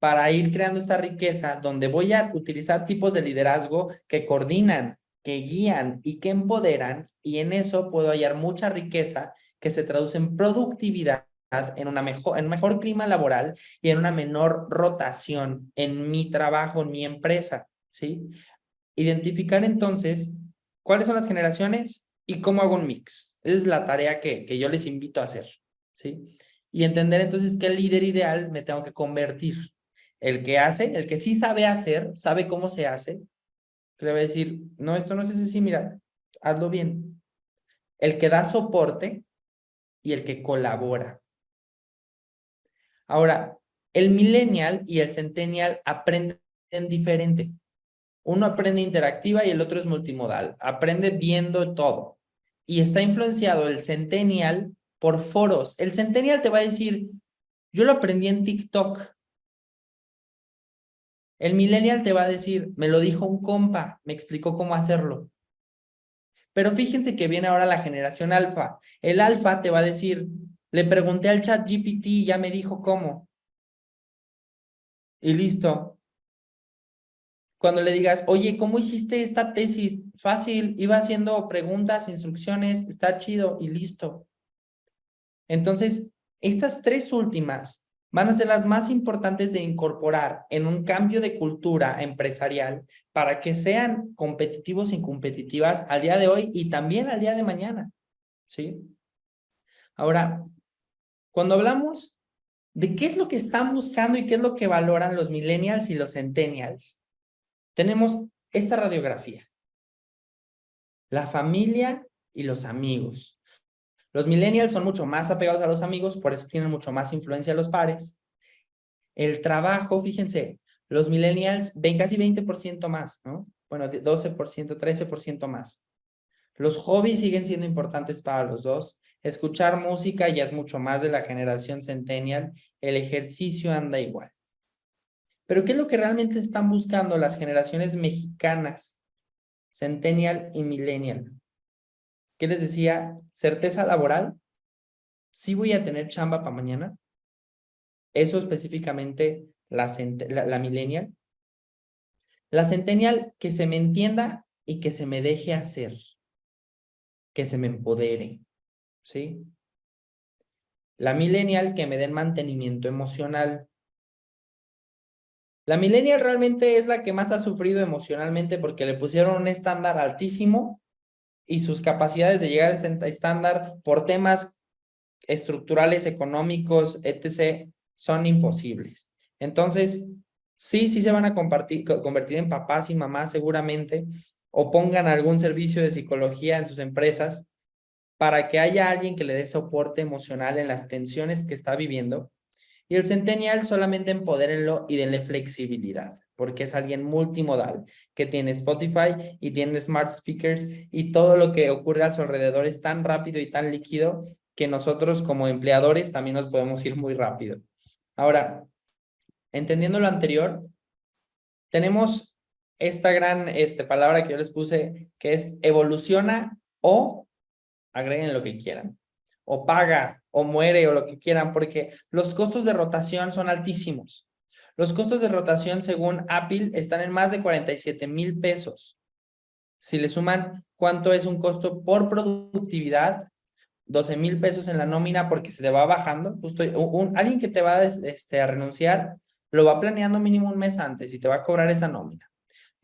para ir creando esta riqueza donde voy a utilizar tipos de liderazgo que coordinan, que guían y que empoderan, y en eso puedo hallar mucha riqueza que se traduce en productividad, en un mejor clima laboral y en una menor rotación en mi trabajo, en mi empresa, ¿sí? Identificar entonces cuáles son las generaciones y cómo hago un mix. Esa es la tarea que yo les invito a hacer, ¿sí? Y entender entonces qué líder ideal me tengo que convertir. El que hace, el que sí sabe hacer, sabe cómo se hace, le va a decir, no, esto no es así, mira, hazlo bien. El que da soporte y el que colabora. Ahora, el millennial y el centennial aprenden diferente. Uno aprende interactiva y el otro es multimodal. Aprende viendo todo. Y está influenciado el centennial por foros. El centennial te va a decir, yo lo aprendí en TikTok. El millennial te va a decir, me lo dijo un compa, me explicó cómo hacerlo. Pero fíjense que viene ahora la generación alfa. El alfa te va a decir, le pregunté al chat GPT y ya me dijo cómo. Y listo. Cuando le digas, oye, ¿cómo hiciste esta tesis? Fácil, iba haciendo preguntas, instrucciones, está chido y listo. Entonces, estas tres últimas van a ser las más importantes de incorporar en un cambio de cultura empresarial para que sean competitivos y competitivas al día de hoy y también al día de mañana, ¿sí? Ahora, cuando hablamos de qué es lo que están buscando y qué es lo que valoran los millennials y los centennials, tenemos esta radiografía. La familia y los amigos. Los millennials son mucho más apegados a los amigos, por eso tienen mucho más influencia a los pares. El trabajo, fíjense, los millennials ven casi 20% más, ¿no? Bueno, 12%, 13% más. Los hobbies siguen siendo importantes para los dos. Escuchar música ya es mucho más de la generación centennial. El ejercicio anda igual. Pero ¿qué es lo que realmente están buscando las generaciones mexicanas, centennial y millennial? ¿Qué les decía? Certeza laboral. ¿Sí voy a tener chamba para mañana? Eso específicamente la millennial. La centennial, que se me entienda y que se me deje hacer. Que se me empodere. ¿Sí? La millennial, que me den mantenimiento emocional. La millennial realmente es la que más ha sufrido emocionalmente porque le pusieron un estándar altísimo y sus capacidades de llegar a este estándar por temas estructurales, económicos, etc., son imposibles. Entonces, sí se van a convertir en papás y mamás seguramente, o pongan algún servicio de psicología en sus empresas para que haya alguien que le dé soporte emocional en las tensiones que está viviendo. Y el centennial solamente empodérenlo y denle flexibilidad, porque es alguien multimodal, que tiene Spotify y tiene smart speakers y todo lo que ocurre a su alrededor es tan rápido y tan líquido que nosotros como empleadores también nos podemos ir muy rápido. Ahora, entendiendo lo anterior, tenemos esta gran palabra que yo les puse, que es evoluciona o agreguen lo que quieran, o paga, o muere, o lo que quieran, porque los costos de rotación son altísimos. Los costos de rotación, según Apple, están en más de 47,000 pesos. Si le suman cuánto es un costo por productividad, 12,000 pesos en la nómina porque se te va bajando. Justo alguien que te va a renunciar, lo va planeando mínimo un mes antes y te va a cobrar esa nómina.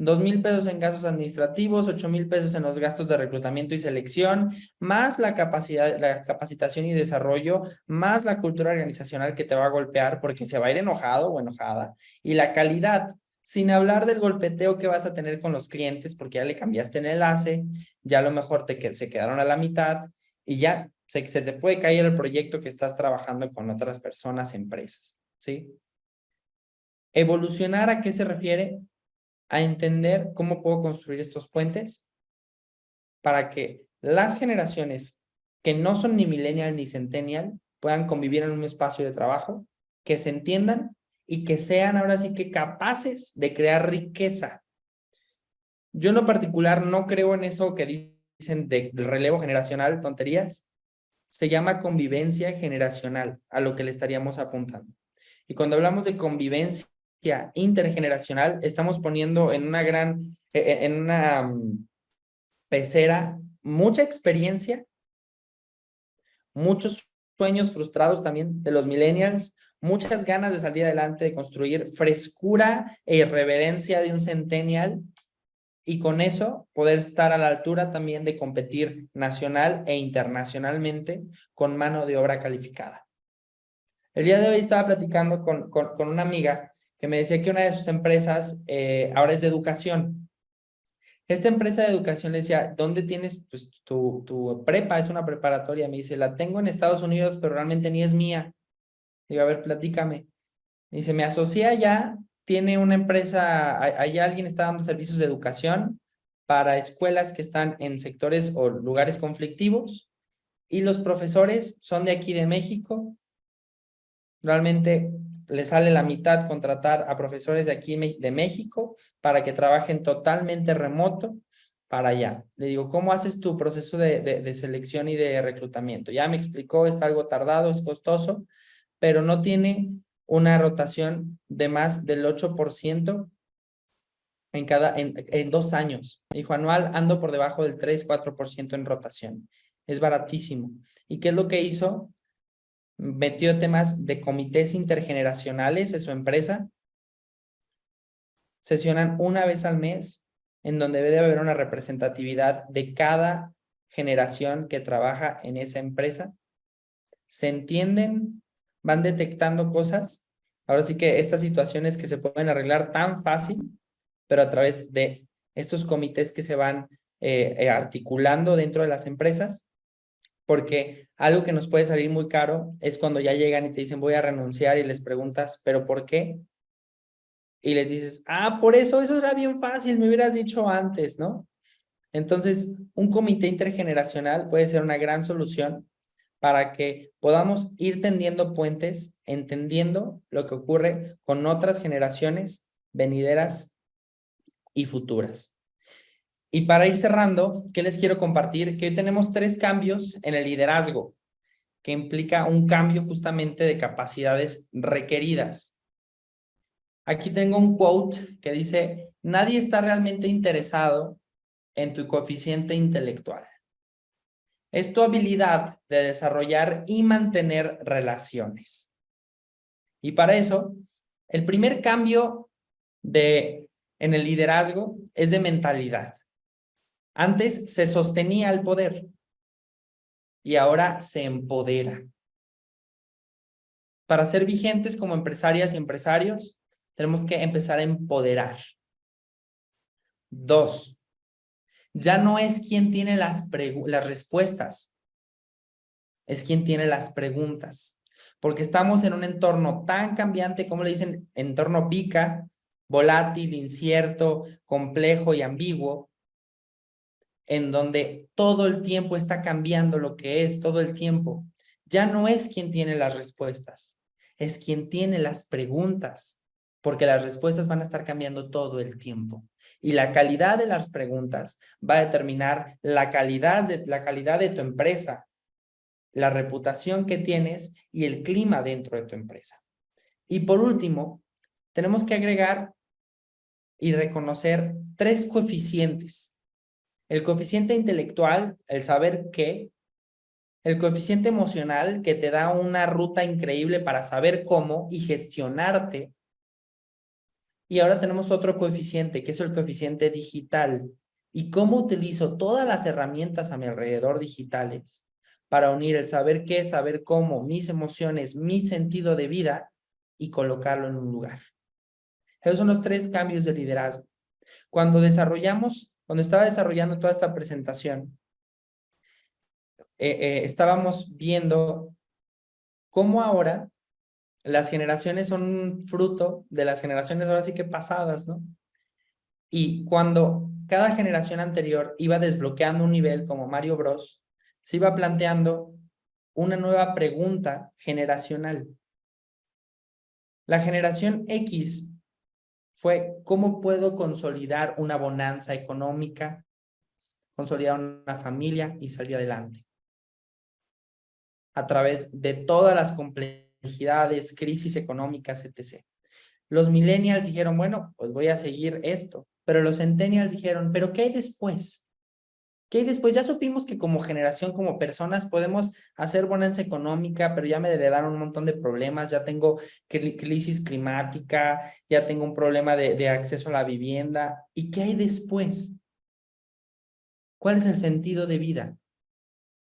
2,000 pesos en gastos administrativos, 8,000 pesos en los gastos de reclutamiento y selección, más la capacitación y desarrollo, más la cultura organizacional que te va a golpear porque se va a ir enojado o enojada, y la calidad, sin hablar del golpeteo que vas a tener con los clientes porque ya le cambiaste el enlace, ya a lo mejor se quedaron a la mitad y ya se te puede caer el proyecto que estás trabajando con otras personas, empresas, ¿sí? ¿Evolucionar a qué se refiere? A entender cómo puedo construir estos puentes para que las generaciones que no son ni millennial ni centennial puedan convivir en un espacio de trabajo, que se entiendan y que sean ahora sí que capaces de crear riqueza. Yo en lo particular no creo en eso que dicen del relevo generacional, tonterías. Se llama convivencia generacional, a lo que le estaríamos apuntando. Y cuando hablamos de convivencia intergeneracional, estamos poniendo en una pecera mucha experiencia, muchos sueños frustrados también de los millennials, muchas ganas de salir adelante, de construir frescura e irreverencia de un centennial, y con eso poder estar a la altura también de competir nacional e internacionalmente con mano de obra calificada. El día de hoy estaba platicando con una amiga que me decía que una de sus empresas ahora es de educación. Esta empresa de educación le decía, ¿dónde tienes pues, tu prepa? Es una preparatoria. Me dice, la tengo en Estados Unidos, pero realmente ni es mía. Digo, a ver, platícame. Me dice, me asocié allá, tiene una empresa, allá alguien está dando servicios de educación para escuelas que están en sectores o lugares conflictivos y los profesores son de aquí de México. Realmente le sale la mitad contratar a profesores de aquí de México para que trabajen totalmente remoto para allá. Le digo, ¿cómo haces tu proceso de selección y de reclutamiento? Ya me explicó, está algo tardado, es costoso, pero no tiene una rotación de más del 8% en 2 años. Dijo, anual ando por debajo del 3-4% en rotación. Es baratísimo. ¿Y qué es lo que hizo? Metió temas de comités intergeneracionales en su empresa. Sesionan una vez al mes en donde debe haber una representatividad de cada generación que trabaja en esa empresa. Se entienden, van detectando cosas. Ahora sí que estas situaciones que se pueden arreglar tan fácil, pero a través de estos comités que se van articulando dentro de las empresas. Porque algo que nos puede salir muy caro es cuando ya llegan y te dicen voy a renunciar y les preguntas, ¿pero por qué? Y les dices, por eso era bien fácil, me hubieras dicho antes, ¿no? Entonces, un comité intergeneracional puede ser una gran solución para que podamos ir tendiendo puentes, entendiendo lo que ocurre con otras generaciones venideras y futuras. Y para ir cerrando, ¿qué les quiero compartir? Que hoy tenemos 3 cambios en el liderazgo, que implica un cambio justamente de capacidades requeridas. Aquí tengo un quote que dice, nadie está realmente interesado en tu coeficiente intelectual. Es tu habilidad de desarrollar y mantener relaciones. Y para eso, el primer cambio en el liderazgo es de mentalidad. Antes se sostenía el poder y ahora se empodera. Para ser vigentes como empresarias y empresarios, tenemos que empezar a empoderar. 2, ya no es quien tiene las respuestas, es quien tiene las preguntas. porque estamos en un entorno tan cambiante, como le dicen, entorno VICA, volátil, incierto, complejo y ambiguo, en donde todo el tiempo está cambiando lo que es, todo el tiempo. Ya no es quien tiene las respuestas, es quien tiene las preguntas, porque las respuestas van a estar cambiando todo el tiempo. Y la calidad de las preguntas va a determinar la calidad de tu empresa, la reputación que tienes y el clima dentro de tu empresa. Y por último, tenemos que agregar y reconocer 3 coeficientes. El coeficiente intelectual, el saber qué. El coeficiente emocional, que te da una ruta increíble para saber cómo y gestionarte. Y ahora tenemos otro coeficiente, que es el coeficiente digital. Y cómo utilizo todas las herramientas a mi alrededor digitales para unir el saber qué, saber cómo, mis emociones, mi sentido de vida y colocarlo en un lugar. Esos son los 3 cambios de liderazgo. Cuando estaba desarrollando toda esta presentación, estábamos viendo cómo ahora las generaciones son fruto de las generaciones ahora sí que pasadas, ¿no? Y cuando cada generación anterior iba desbloqueando un nivel como Mario Bros, se iba planteando una nueva pregunta generacional. La generación X fue: ¿cómo puedo consolidar una bonanza económica, consolidar una familia y salir adelante? A través de todas las complejidades, crisis económicas, etc. Los millennials dijeron, bueno, pues voy a seguir esto. Pero los centennials dijeron, ¿pero qué hay después? ¿Qué hay después? Ya supimos que como generación, como personas, podemos hacer bonanza económica, pero ya me heredaron un montón de problemas. Ya tengo crisis climática, ya tengo un problema de acceso a la vivienda. ¿Y qué hay después? ¿Cuál es el sentido de vida?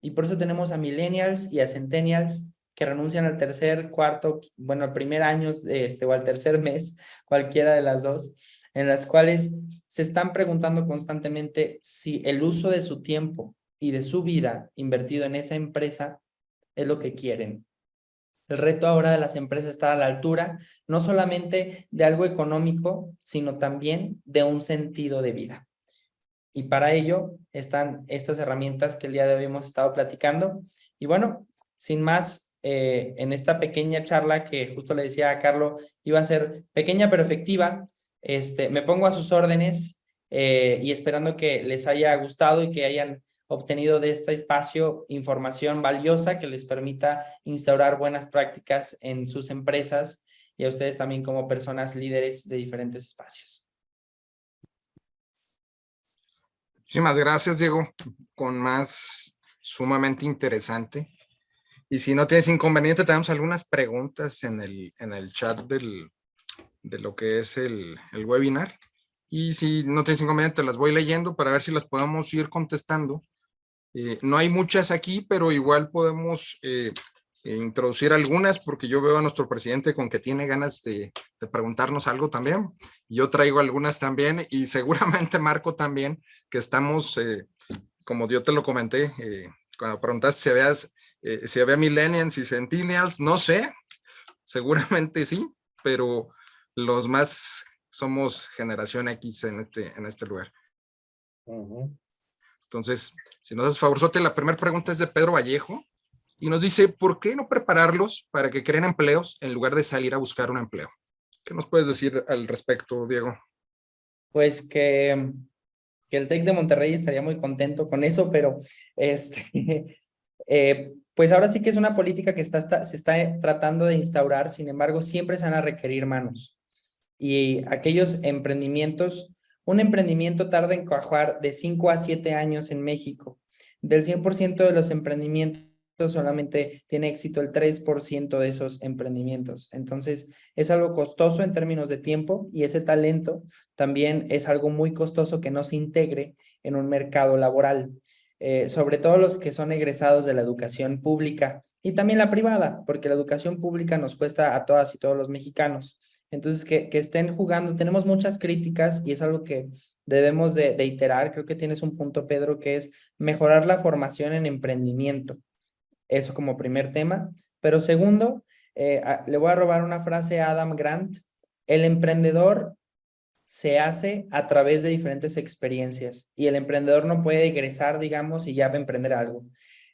Y por eso tenemos a millennials y a centennials que renuncian al tercer, cuarto, bueno, al primer año o al tercer mes, cualquiera de las dos, en las cuales se están preguntando constantemente si el uso de su tiempo y de su vida invertido en esa empresa es lo que quieren. El reto ahora de las empresas está a la altura, no solamente de algo económico, sino también de un sentido de vida. Y para ello están estas herramientas que el día de hoy hemos estado platicando. Y bueno, sin más, en esta pequeña charla que justo le decía a Carlos, iba a ser pequeña pero efectiva, me pongo a sus órdenes y esperando que les haya gustado y que hayan obtenido de este espacio información valiosa que les permita instaurar buenas prácticas en sus empresas y a ustedes también como personas líderes de diferentes espacios. Muchísimas gracias, Diego, con más sumamente interesante. Y si no tienes inconveniente, tenemos algunas preguntas en el chat de lo que es el webinar. Y si no tienes inconveniente, las voy leyendo para ver si las podemos ir contestando. No hay muchas aquí, pero igual podemos introducir algunas, porque yo veo a nuestro presidente con que tiene ganas de preguntarnos algo también. Yo traigo algunas también, y seguramente Marco también, que estamos, como yo te lo comenté, cuando preguntaste si había millennials y centennials, no sé, seguramente sí, pero los más somos generación X en este lugar. Entonces, si nos das favor, Sote, la primera pregunta es de Pedro Vallejo y nos dice, ¿por qué no prepararlos para que creen empleos en lugar de salir a buscar un empleo? ¿Qué nos puedes decir al respecto, Diego? Pues que el TEC de Monterrey estaría muy contento con eso, pero pues ahora sí que es una política que se está tratando de instaurar, sin embargo, siempre se van a requerir manos. Y aquellos emprendimientos, un emprendimiento tarda en cuajar de 5 a 7 años en México. Del 100% de los emprendimientos, solamente tiene éxito el 3% de esos emprendimientos. Entonces, es algo costoso en términos de tiempo y ese talento también es algo muy costoso que no se integre en un mercado laboral. Sobre todo los que son egresados de la educación pública y también la privada, porque la educación pública nos cuesta a todas y todos los mexicanos. Entonces, que estén jugando, tenemos muchas críticas y es algo que debemos de iterar. Creo que tienes un punto, Pedro, que es mejorar la formación en emprendimiento. Eso como primer tema. Pero segundo, le voy a robar una frase a Adam Grant. El emprendedor se hace a través de diferentes experiencias y el emprendedor no puede egresar, digamos, y ya va a emprender algo.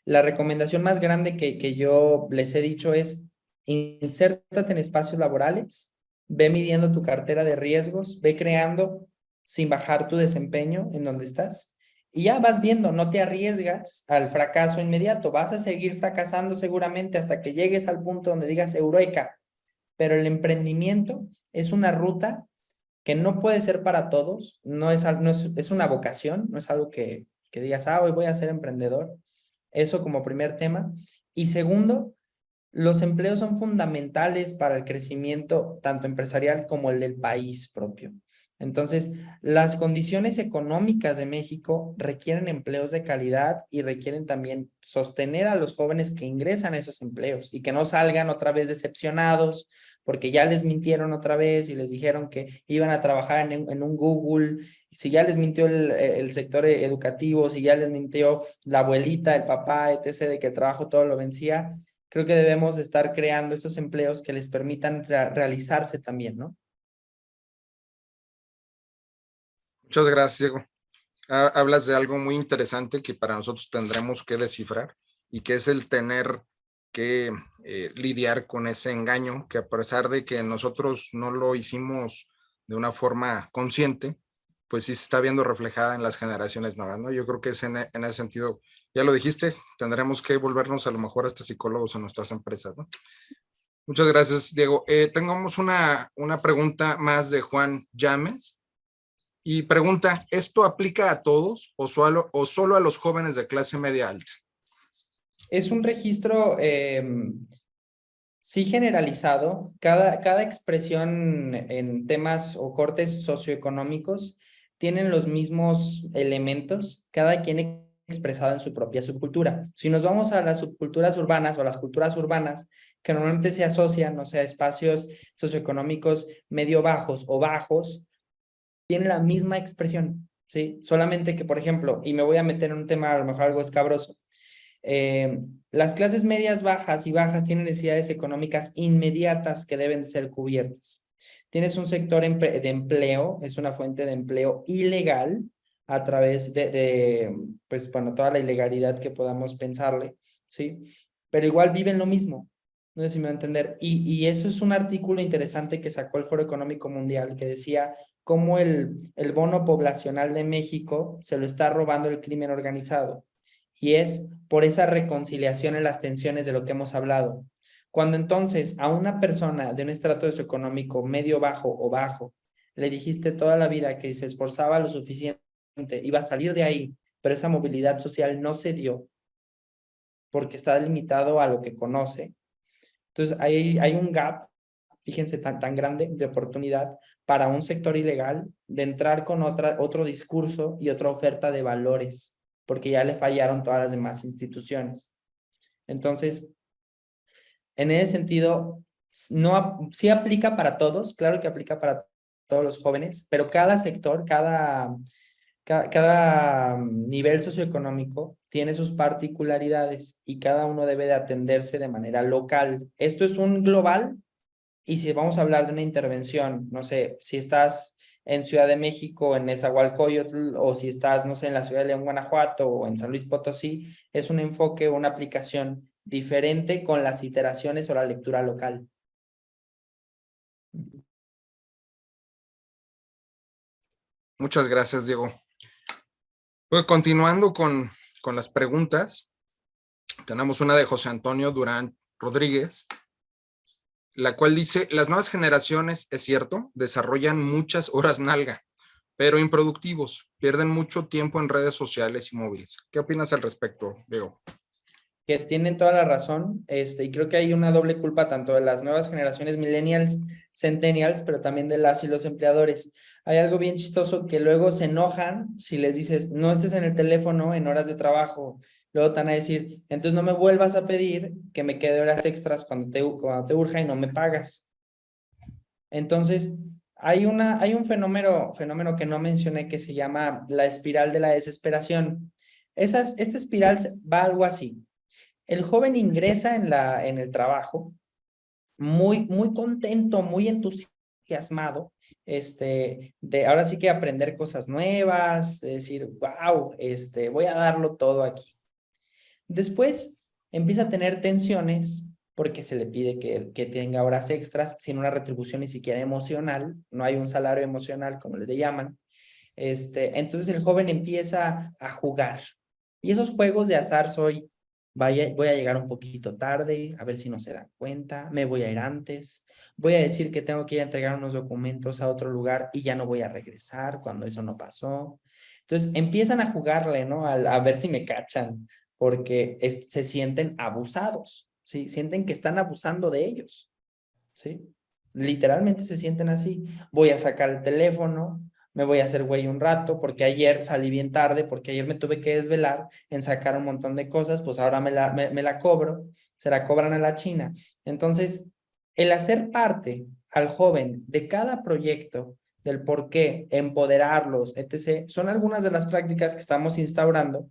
La recomendación más grande que yo les he dicho es: insértate en espacios laborales, ve midiendo tu cartera de riesgos, ve creando sin bajar tu desempeño en donde estás. Y ya vas viendo, no te arriesgas al fracaso inmediato, vas a seguir fracasando seguramente hasta que llegues al punto donde digas eureka. Pero el emprendimiento es una ruta que no puede ser para todos, es una vocación, no es algo que digas, hoy voy a ser emprendedor. Eso como primer tema. Y segundo, los empleos son fundamentales para el crecimiento tanto empresarial como el del país propio. Entonces, las condiciones económicas de México requieren empleos de calidad y requieren también sostener a los jóvenes que ingresan a esos empleos y que no salgan otra vez decepcionados porque ya les mintieron otra vez y les dijeron que iban a trabajar en un Google. Si ya les mintió el sector educativo, si ya les mintió la abuelita, el papá, etc., de que el trabajo todo lo vencía, creo que debemos estar creando esos empleos que les permitan realizarse también, ¿no? Muchas gracias, Diego. Hablas de algo muy interesante que para nosotros tendremos que descifrar y que es el tener que lidiar con ese engaño que, a pesar de que nosotros no lo hicimos de una forma consciente, pues sí se está viendo reflejada en las generaciones nuevas, ¿no? Yo creo que es en ese sentido, ya lo dijiste, tendremos que volvernos a lo mejor hasta psicólogos en nuestras empresas, ¿no? Muchas gracias, Diego. Tengamos una pregunta más de Juan Llames. Y pregunta, ¿esto aplica a todos o solo a los jóvenes de clase media alta? Es un registro sí generalizado. Cada expresión en temas o cortes socioeconómicos tienen los mismos elementos, cada quien expresado en su propia subcultura. Si nos vamos a las subculturas urbanas o a las culturas urbanas, que normalmente se asocian, o sea, espacios socioeconómicos medio bajos o bajos, tiene la misma expresión, ¿sí? Solamente que, por ejemplo, y me voy a meter en un tema a lo mejor algo escabroso, las clases medias bajas y bajas tienen necesidades económicas inmediatas que deben de ser cubiertas. Tienes un sector de empleo, es una fuente de empleo ilegal a través pues, bueno, toda la ilegalidad que podamos pensarle, ¿sí? Pero igual viven lo mismo. No sé si me va a entender. Y eso es un artículo interesante que sacó el Foro Económico Mundial que decía cómo el bono poblacional de México se lo está robando el crimen organizado. Y es por esa reconciliación en las tensiones de lo que hemos hablado. Cuando entonces a una persona de un estrato socioeconómico medio bajo o bajo le dijiste toda la vida que si se esforzaba lo suficiente iba a salir de ahí, pero esa movilidad social no se dio porque está limitado a lo que conoce. Entonces hay un gap, fíjense, tan grande de oportunidad para un sector ilegal de entrar con otro discurso y otra oferta de valores, porque ya le fallaron todas las demás instituciones. Entonces, en ese sentido, sí aplica para todos, claro que aplica para todos los jóvenes, pero cada sector, cada nivel socioeconómico tiene sus particularidades y cada uno debe de atenderse de manera local. Esto es un global, y si vamos a hablar de una intervención, no sé, si estás en Ciudad de México, en Nezahualcóyotl, o si estás, no sé, en la Ciudad de León, Guanajuato, o en San Luis Potosí, es un enfoque, una aplicación diferente con las iteraciones o la lectura local. Muchas gracias, Diego. Pues continuando con las preguntas, tenemos una de José Antonio Durán Rodríguez, la cual dice, las nuevas generaciones, es cierto, desarrollan muchas horas nalga, pero improductivos, pierden mucho tiempo en redes sociales y móviles. ¿Qué opinas al respecto, Diego? Que tienen toda la razón, y creo que hay una doble culpa tanto de las nuevas generaciones millennials, centennials, pero también de las y los empleadores. Hay algo bien chistoso que luego se enojan si les dices, no estés en el teléfono en horas de trabajo. Luego te van a decir, entonces no me vuelvas a pedir que me quede horas extras cuando te urja y no me pagas. Entonces, hay un fenómeno que no mencioné que se llama la espiral de la desesperación. Esta espiral va algo así. El joven ingresa en el trabajo muy contento, muy entusiasmado, de ahora sí que aprender cosas nuevas, de decir, wow, voy a darlo todo aquí. Después empieza a tener tensiones porque se le pide que tenga horas extras sin una retribución ni siquiera emocional, no hay un salario emocional como le llaman. Entonces el joven empieza a jugar. Y esos juegos de azar voy a llegar un poquito tarde, a ver si no se dan cuenta, me voy a ir antes, voy a decir que tengo que ir a entregar unos documentos a otro lugar y ya no voy a regresar cuando eso no pasó. Entonces empiezan a jugarle, ¿no? A ver si me cachan, porque se sienten abusados, ¿sí? Sienten que están abusando de ellos, ¿sí? Literalmente se sienten así. Voy a sacar el teléfono, me voy a hacer güey un rato, porque ayer salí bien tarde, porque ayer me tuve que desvelar en sacar un montón de cosas, pues ahora me la cobro, se la cobran a la China. Entonces, el hacer parte al joven de cada proyecto, del por qué, empoderarlos, etc., son algunas de las prácticas que estamos instaurando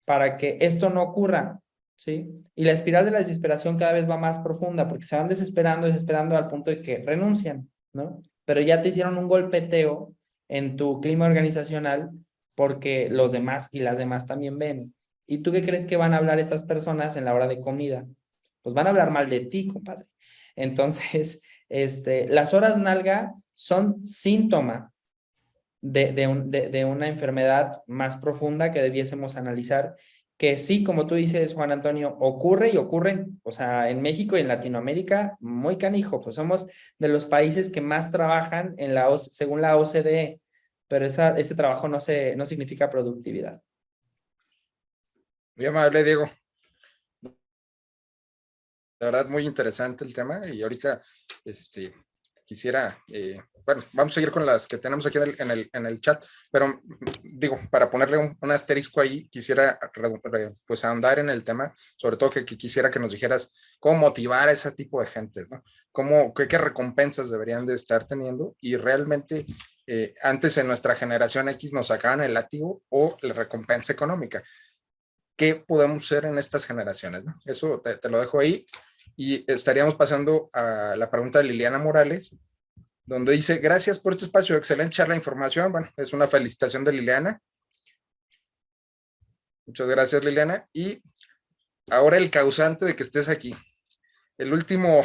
para que esto no ocurra, ¿sí? Y la espiral de la desesperación cada vez va más profunda porque se van desesperando al punto de que renuncian, ¿no? Pero ya te hicieron un golpeteo en tu clima organizacional porque los demás y las demás también ven. ¿Y tú qué crees que van a hablar esas personas en la hora de comida? Pues van a hablar mal de ti, compadre. Entonces, las horas nalga son síntoma de una enfermedad más profunda que debiésemos analizar, que sí, como tú dices, Juan Antonio, ocurre y ocurren, o sea, en México y en Latinoamérica, muy canijo, pues somos de los países que más trabajan según la OCDE, pero ese trabajo no significa productividad. Muy amable, Diego. La verdad, muy interesante el tema y ahorita quisiera, bueno, vamos a seguir con las que tenemos aquí en el chat, pero digo, para ponerle un asterisco ahí, quisiera pues ahondar en el tema, sobre todo que quisiera que nos dijeras cómo motivar a ese tipo de gentes, ¿no? ¿Qué recompensas deberían de estar teniendo? Y realmente, antes en nuestra generación X nos sacaban el látigo o la recompensa económica. ¿Qué podemos hacer en estas generaciones, ¿no? Eso te lo dejo ahí. Y estaríamos pasando a la pregunta de Liliana Morales, donde dice, gracias por este espacio, excelente charla, información. Bueno, es una felicitación de Liliana. Muchas gracias, Liliana. Y ahora el causante de que estés aquí. La última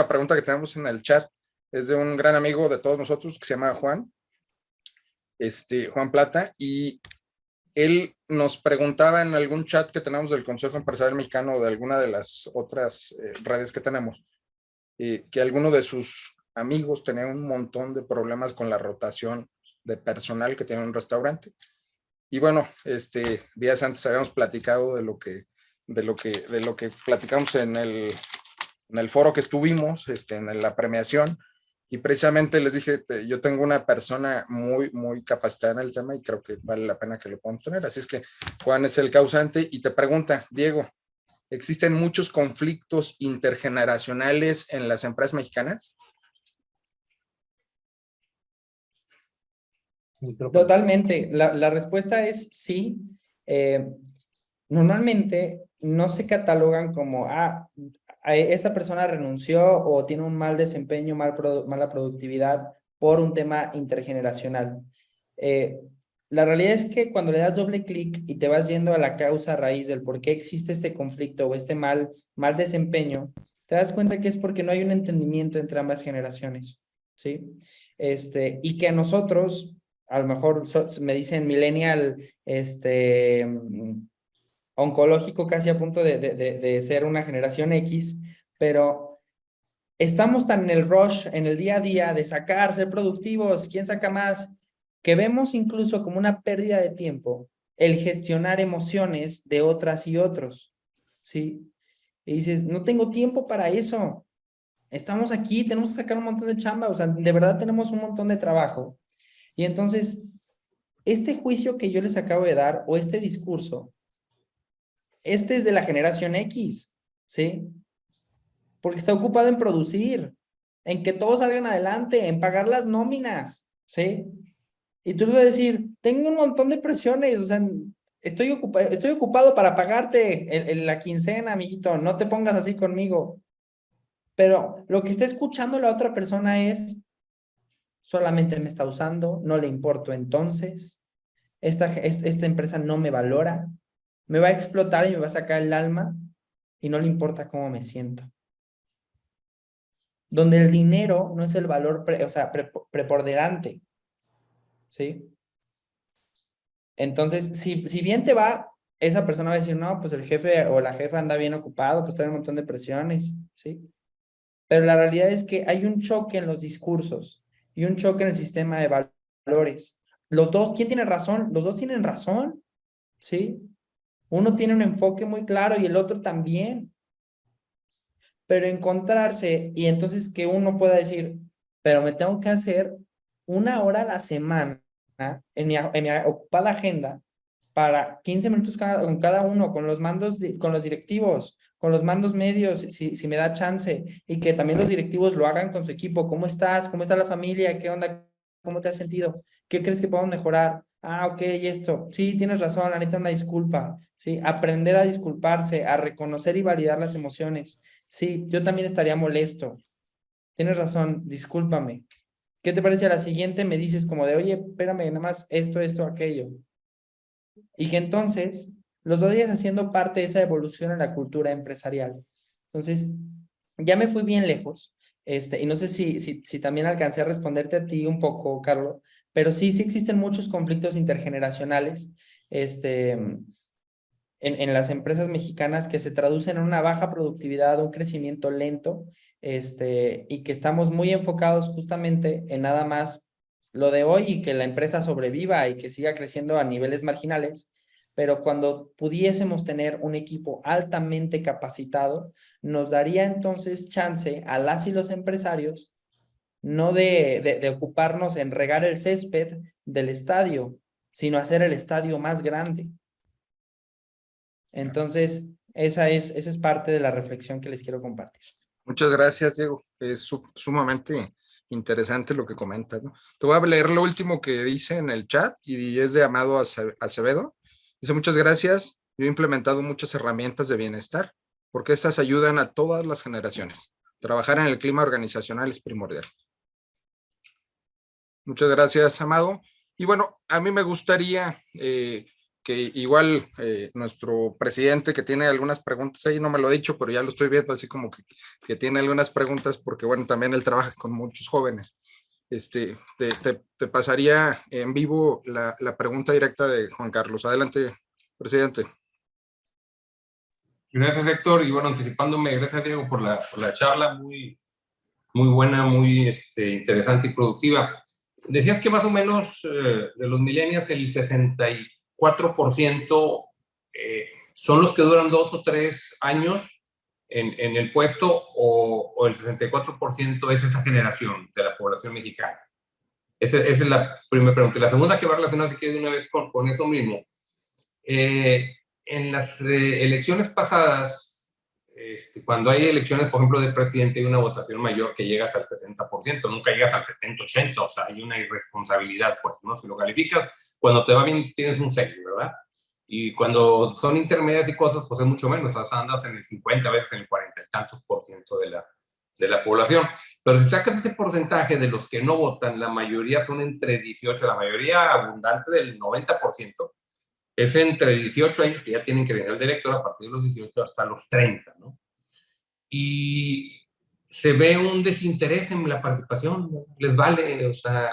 pregunta que tenemos en el chat es de un gran amigo de todos nosotros que se llama Juan, Juan Plata, y él nos preguntaba en algún chat que tenemos del Consejo Empresarial Mexicano o de alguna de las otras redes que tenemos, que alguno de sus amigos tenía un montón de problemas con la rotación de personal que tiene un restaurante. Y bueno, días antes habíamos platicado de lo que platicamos en el foro que estuvimos, en la premiación, y precisamente les dije, yo tengo una persona muy capacitada en el tema y creo que vale la pena que lo podamos tener. Así es que Juan es el causante y te pregunta, Diego, ¿existen muchos conflictos intergeneracionales en las empresas mexicanas? Totalmente. La respuesta es sí. Normalmente no se catalogan como, esta persona renunció o tiene un mal desempeño, mala productividad por un tema intergeneracional. La realidad es que cuando le das doble clic y te vas yendo a la causa raíz del por qué existe este conflicto o este mal desempeño, te das cuenta que es porque no hay un entendimiento entre ambas generaciones, ¿sí? Y que a nosotros, a lo mejor me dicen millennial, oncológico casi a punto de ser una generación X, pero estamos tan en el rush, en el día a día de ser productivos, quién saca más, que vemos incluso como una pérdida de tiempo el gestionar emociones de otras y otros, ¿sí? Y dices, no tengo tiempo para eso. Estamos aquí, tenemos que sacar un montón de chamba, o sea, de verdad tenemos un montón de trabajo. Y entonces, este juicio que yo les acabo de dar o este discurso, es de la generación X, ¿sí? Porque está ocupado en producir, en que todos salgan adelante, en pagar las nóminas, ¿sí? Y tú le vas a decir, tengo un montón de presiones, o sea, estoy ocupado para pagarte la quincena, amiguito, no te pongas así conmigo. pero lo que está escuchando la otra persona es, solamente me está usando, no le importo entonces, esta empresa no me valora, me va a explotar y me va a sacar el alma y no le importa cómo me siento. Donde el dinero no es el valor preponderante, ¿sí? Entonces, si bien te va, esa persona va a decir, no, pues el jefe o la jefa anda bien ocupado, pues tiene un montón de presiones, ¿sí? Pero la realidad es que hay un choque en los discursos y un choque en el sistema de valores. Los dos, ¿quién tiene razón? Los dos tienen razón, ¿sí? Uno tiene un enfoque muy claro y el otro también. Pero encontrarse y entonces que uno pueda decir, pero me tengo que hacer 1 hora a la semana en mi ocupada agenda para 15 minutos con cada uno, con los mandos, con los directivos, con los mandos medios, si me da chance, y que también los directivos lo hagan con su equipo. ¿Cómo estás? ¿Cómo está la familia? ¿Qué onda? ¿Cómo te has sentido? ¿Qué crees que podemos mejorar? Ah, ok, y esto. Sí, tienes razón, la neta, una disculpa. Sí, aprender a disculparse, a reconocer y validar las emociones. Sí, yo también estaría molesto. Tienes razón, discúlpame. ¿Qué te parece a la siguiente? Me dices como de, oye, espérame, nada más esto, aquello. Y que entonces los vayas haciendo parte de esa evolución en la cultura empresarial. Entonces, ya me fui bien lejos, y no sé si también alcancé a responderte a ti un poco, Carlos, pero sí existen muchos conflictos intergeneracionales, en las empresas mexicanas que se traducen en una baja productividad, un crecimiento lento, y que estamos muy enfocados justamente en nada más lo de hoy y que la empresa sobreviva y que siga creciendo a niveles marginales, pero cuando pudiésemos tener un equipo altamente capacitado, nos daría entonces chance a las y los empresarios no de ocuparnos en regar el césped del estadio, sino hacer el estadio más grande. Entonces, esa es parte de la reflexión que les quiero compartir. Muchas gracias, Diego. Es sumamente interesante lo que comentas, ¿no? Te voy a leer lo último que dice en el chat y es de Amado Acevedo. Dice, muchas gracias. Yo he implementado muchas herramientas de bienestar porque estas ayudan a todas las generaciones. Trabajar en el clima organizacional es primordial. Muchas gracias, Amado. Y bueno, a mí me gustaría que igual nuestro presidente, que tiene algunas preguntas ahí, no me lo ha dicho, pero ya lo estoy viendo así como que tiene algunas preguntas, porque bueno, también él trabaja con muchos jóvenes. Te pasaría en vivo la pregunta directa de Juan Carlos. Adelante, presidente. Gracias, Héctor. Y bueno, anticipándome, gracias, Diego, por la charla muy buena, muy interesante y productiva. Decías que más o menos de los millennials el 64% son los que duran 2 o 3 años en el puesto, o el 64% es esa generación de la población mexicana. Esa es la primera pregunta. Y la segunda, que va relacionada, si quieres, de una vez con eso mismo. En las elecciones pasadas, cuando hay elecciones, por ejemplo, de presidente, hay una votación mayor que llegas al 60%, nunca llegas al 70-80%, o sea, hay una irresponsabilidad, pues, ¿no? Si lo calificas, cuando te va bien tienes un 6, ¿verdad? Y cuando son intermedias y cosas, pues es mucho menos, o sea, andas en el 50, a veces en el 40 y tantos % de la población. Pero si sacas ese porcentaje de los que no votan, la mayoría son entre 18, la mayoría abundante del 90%, es entre 18 años que ya tienen credencial de elector, a partir de los 18 hasta los 30, ¿no? Y se ve un desinterés en la participación, ¿no? Les vale, o sea,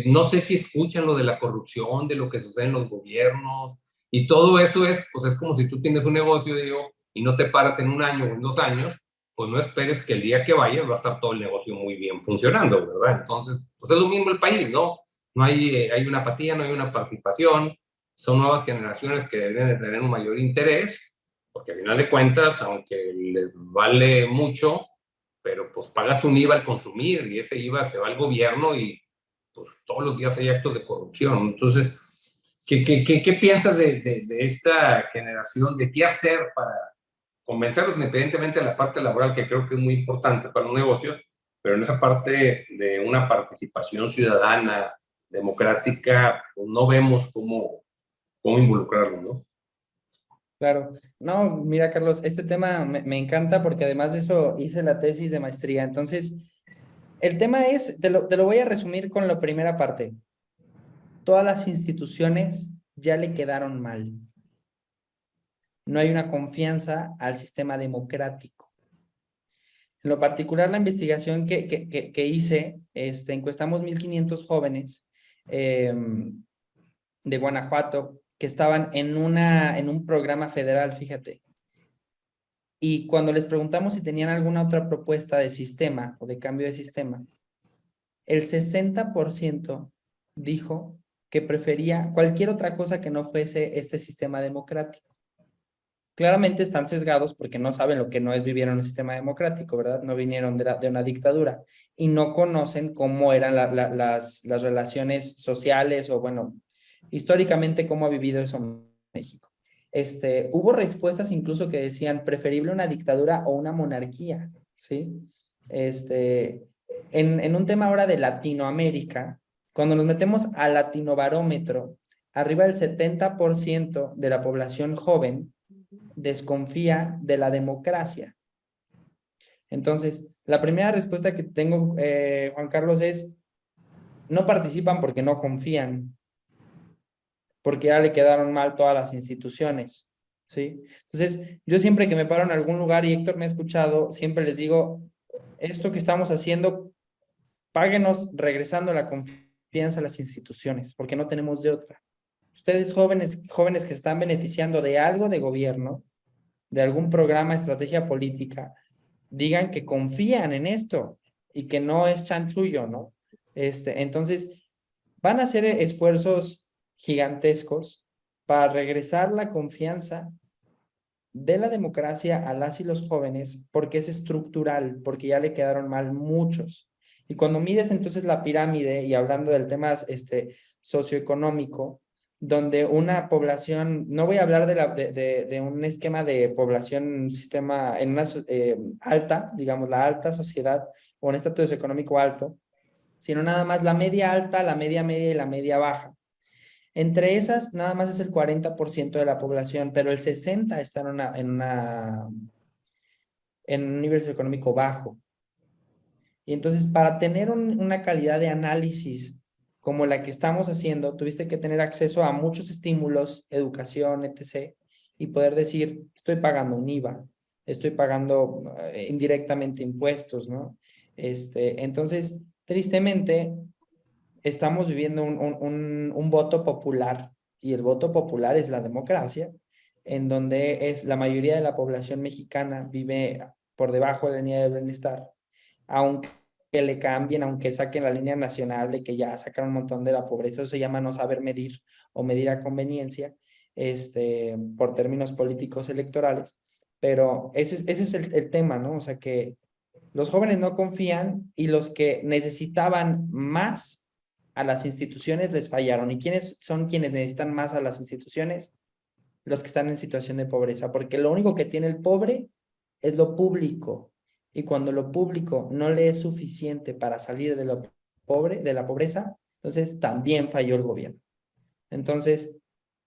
no sé si escuchan lo de la corrupción, de lo que sucede en los gobiernos, y todo eso pues es como si tú tienes un negocio, digo, y no te paras en 1 año o en 2 años, pues no esperes que el día que vayas va a estar todo el negocio muy bien funcionando, ¿verdad? Entonces, pues es lo mismo el país, ¿no? No hay una apatía, no hay una participación, son nuevas generaciones que deben de tener un mayor interés, porque al final de cuentas, aunque les vale mucho, pero pues pagas un IVA al consumir y ese IVA se va al gobierno y pues todos los días hay actos de corrupción. Entonces, ¿qué piensas de esta generación? ¿De qué hacer para convencerlos, independientemente de la parte laboral, que creo que es muy importante para un negocio, pero en esa parte de una participación ciudadana, democrática, pues no vemos cómo involucrarlo, ¿no? Claro. No, mira, Carlos, este tema me encanta porque además de eso hice la tesis de maestría. Entonces, el tema es, te lo voy a resumir con la primera parte. Todas las instituciones ya le quedaron mal. No hay una confianza al sistema democrático. En lo particular, la investigación que hice, encuestamos 1,500 jóvenes de Guanajuato que estaban en un programa federal, fíjate. Y cuando les preguntamos si tenían alguna otra propuesta de sistema o de cambio de sistema, el 60% dijo que prefería cualquier otra cosa que no fuese este sistema democrático. Claramente están sesgados porque no saben lo que no es vivir en un sistema democrático, ¿verdad? No vinieron de una dictadura y no conocen cómo eran las relaciones sociales o, bueno, históricamente cómo ha vivido eso en México. Hubo respuestas incluso que decían preferible una dictadura o una monarquía, ¿sí? En un tema ahora de Latinoamérica, cuando nos metemos al Latinobarómetro, arriba del 70% de la población joven desconfía de la democracia. Entonces, la primera respuesta que tengo, Juan Carlos, es no participan porque no confían, porque ya le quedaron mal todas las instituciones, ¿sí? Entonces, yo siempre que me paro en algún lugar y Héctor me ha escuchado, siempre les digo, esto que estamos haciendo, páguenos regresando la confianza a las instituciones, porque no tenemos de otra. Ustedes jóvenes que están beneficiando de algo de gobierno, de algún programa, estrategia política, digan que confían en esto y que no es chanchullo, ¿no? Entonces, van a hacer esfuerzos gigantescos para regresar la confianza de la democracia a las y los jóvenes, porque es estructural, porque ya le quedaron mal muchos. Y cuando mides entonces la pirámide, y hablando del tema socioeconómico, donde una población, no voy a hablar de un esquema de población, un sistema en una alta, digamos la alta sociedad o un estatus económico alto, sino nada más la media alta, la media media y la media baja. Entre esas, nada más es el 40% de la población, pero el 60% está en un nivel socioeconómico bajo. Y entonces, para tener una calidad de análisis como la que estamos haciendo, tuviste que tener acceso a muchos estímulos, educación, etc., y poder decir, estoy pagando un IVA, estoy pagando indirectamente impuestos, ¿no? Entonces, tristemente, estamos viviendo un voto popular, y el voto popular es la democracia, en donde la mayoría de la población mexicana vive por debajo de la línea de bienestar, aunque le cambien, aunque saquen la línea nacional de que ya sacaron un montón de la pobreza. Eso se llama no saber medir o medir a conveniencia, por términos políticos electorales, pero ese es el tema, ¿no? O sea que los jóvenes no confían y los que necesitaban más a las instituciones les fallaron. ¿Y quiénes son quienes necesitan más a las instituciones? Los que están en situación de pobreza, porque lo único que tiene el pobre es lo público. Y cuando lo público no le es suficiente para salir de la pobreza, entonces también falló el gobierno. Entonces,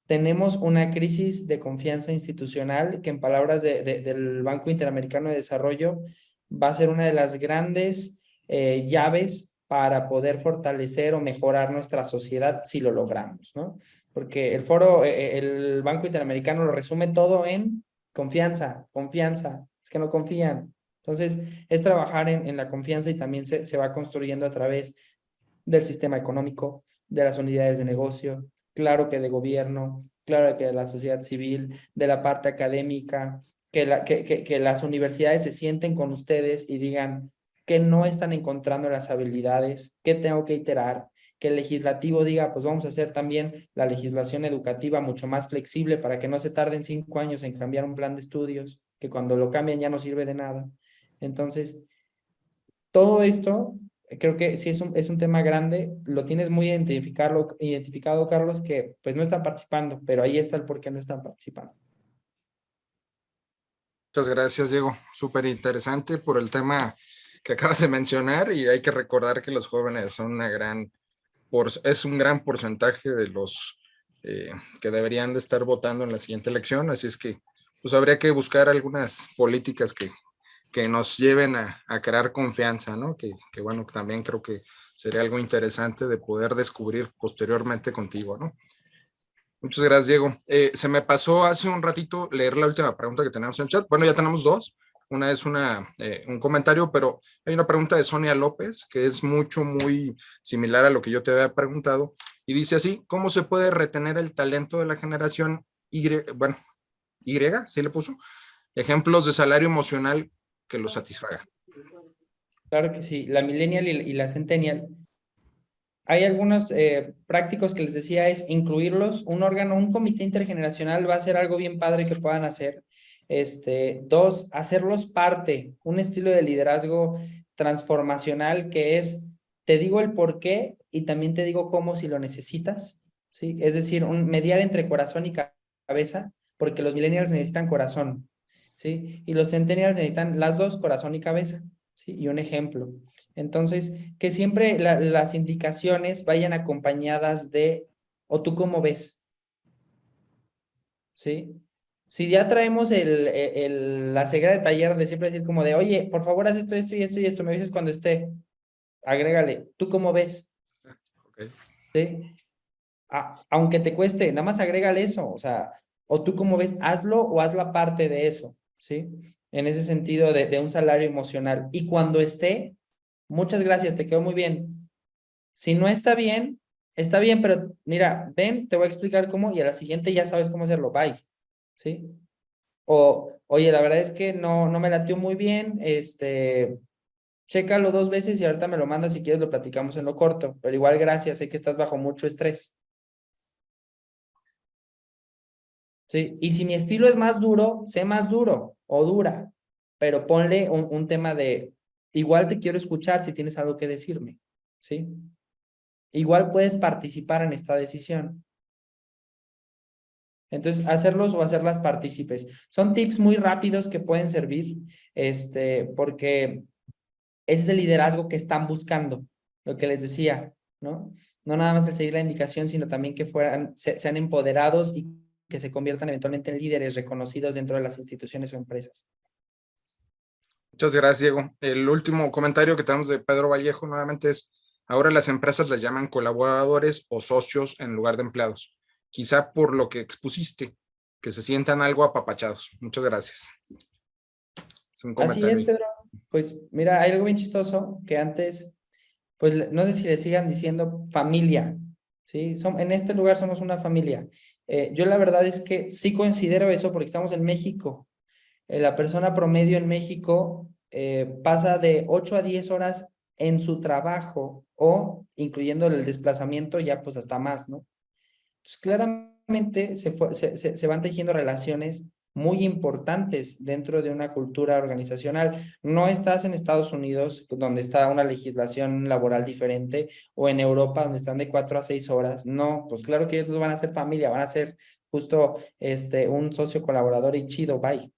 tenemos una crisis de confianza institucional que, en palabras del Banco Interamericano de Desarrollo, va a ser una de las grandes llaves para poder fortalecer o mejorar nuestra sociedad si lo logramos, ¿no? Porque el Banco Interamericano lo resume todo en confianza, es que no confían. Entonces, es trabajar en la confianza, y también se va construyendo a través del sistema económico, de las unidades de negocio, claro que de gobierno, claro que de la sociedad civil, de la parte académica, que las universidades se sienten con ustedes y digan que no están encontrando las habilidades, que tengo que iterar, que el legislativo diga, pues vamos a hacer también la legislación educativa mucho más flexible para que no se tarden 5 años en cambiar un plan de estudios, que cuando lo cambian ya no sirve de nada. Entonces, todo esto creo que sí es un tema grande, lo tienes muy identificado, Carlos, que pues no están participando, pero ahí está el por qué no están participando. Muchas gracias, Diego. Súper interesante por el tema que acabas de mencionar, y hay que recordar que los jóvenes son es un gran porcentaje de los que deberían de estar votando en la siguiente elección, así es que pues habría que buscar algunas políticas que nos lleven a crear confianza, ¿no? Que bueno, también creo que sería algo interesante de poder descubrir posteriormente contigo, ¿no? Muchas gracias, Diego. Se me pasó hace un ratito leer la última pregunta que tenemos en el chat. Bueno, ya tenemos dos. Una es un comentario, pero hay una pregunta de Sonia López, que es muy similar a lo que yo te había preguntado, y dice así: ¿cómo se puede retener el talento de la generación Y? Bueno, Y, ¿sí le puso? Ejemplos de salario emocional que lo satisfaga. Claro que sí, la millennial y la centennial. Hay algunos prácticos que les decía es incluirlos, un órgano, un comité intergeneracional va a ser algo bien padre que puedan hacer. Dos, hacerlos parte, un estilo de liderazgo transformacional que es, te digo el por qué y también te digo cómo si lo necesitas, ¿sí? Es decir, mediar entre corazón y cabeza, porque los millennials necesitan corazón, ¿sí? Y los centennials necesitan las dos, corazón y cabeza, ¿sí? Y un ejemplo. Entonces, que siempre las indicaciones vayan acompañadas de, o tú cómo ves, ¿sí? Si ya traemos la ceguera de taller de siempre decir como de, oye, por favor, haz esto, esto y esto y esto, me dices cuando esté, agrégale, ¿tú cómo ves? Okay. ¿Sí? Aunque te cueste, nada más agrégale eso, o sea, o tú cómo ves, hazlo o haz la parte de eso, ¿sí? En ese sentido de un salario emocional. Y cuando esté, muchas gracias, te quedó muy bien. Si no está bien, pero mira, ven, te voy a explicar cómo y a la siguiente ya sabes cómo hacerlo, bye, ¿sí? O, oye, la verdad es que no me latió muy bien, chécalo 2 veces y ahorita me lo mandas si quieres lo platicamos en lo corto, pero igual gracias, sé que estás bajo mucho estrés. ¿Sí? Y si mi estilo es más duro, sé más duro o dura, pero ponle un tema de, igual te quiero escuchar si tienes algo que decirme, ¿sí? Igual puedes participar en esta decisión. Entonces, hacerlos o hacerlas partícipes. Son tips muy rápidos que pueden servir, porque ese es el liderazgo que están buscando, lo que les decía, ¿no? No nada más el seguir la indicación, sino también que sean empoderados y que se conviertan eventualmente en líderes reconocidos dentro de las instituciones o empresas. Muchas gracias, Diego. El último comentario que tenemos de Pedro Vallejo nuevamente es: ahora las empresas les llaman colaboradores o socios en lugar de empleados. Quizá por lo que expusiste, que se sientan algo apapachados. Muchas gracias. Es un Así es, comentario. Pedro. Pues mira, hay algo bien chistoso que antes, pues no sé si le sigan diciendo familia, ¿sí? En este lugar somos una familia. Yo la verdad es que sí considero eso porque estamos en México. La persona promedio en México pasa de 8 a 10 horas en su trabajo o incluyendo el desplazamiento ya pues hasta más, ¿no? Pues claramente se van tejiendo relaciones muy importantes dentro de una cultura organizacional. No estás en Estados Unidos, donde está una legislación laboral diferente, o en Europa, donde están de 4 a 6 horas. No, pues claro que ellos van a ser familia, van a ser justo un socio colaborador y chido, bye.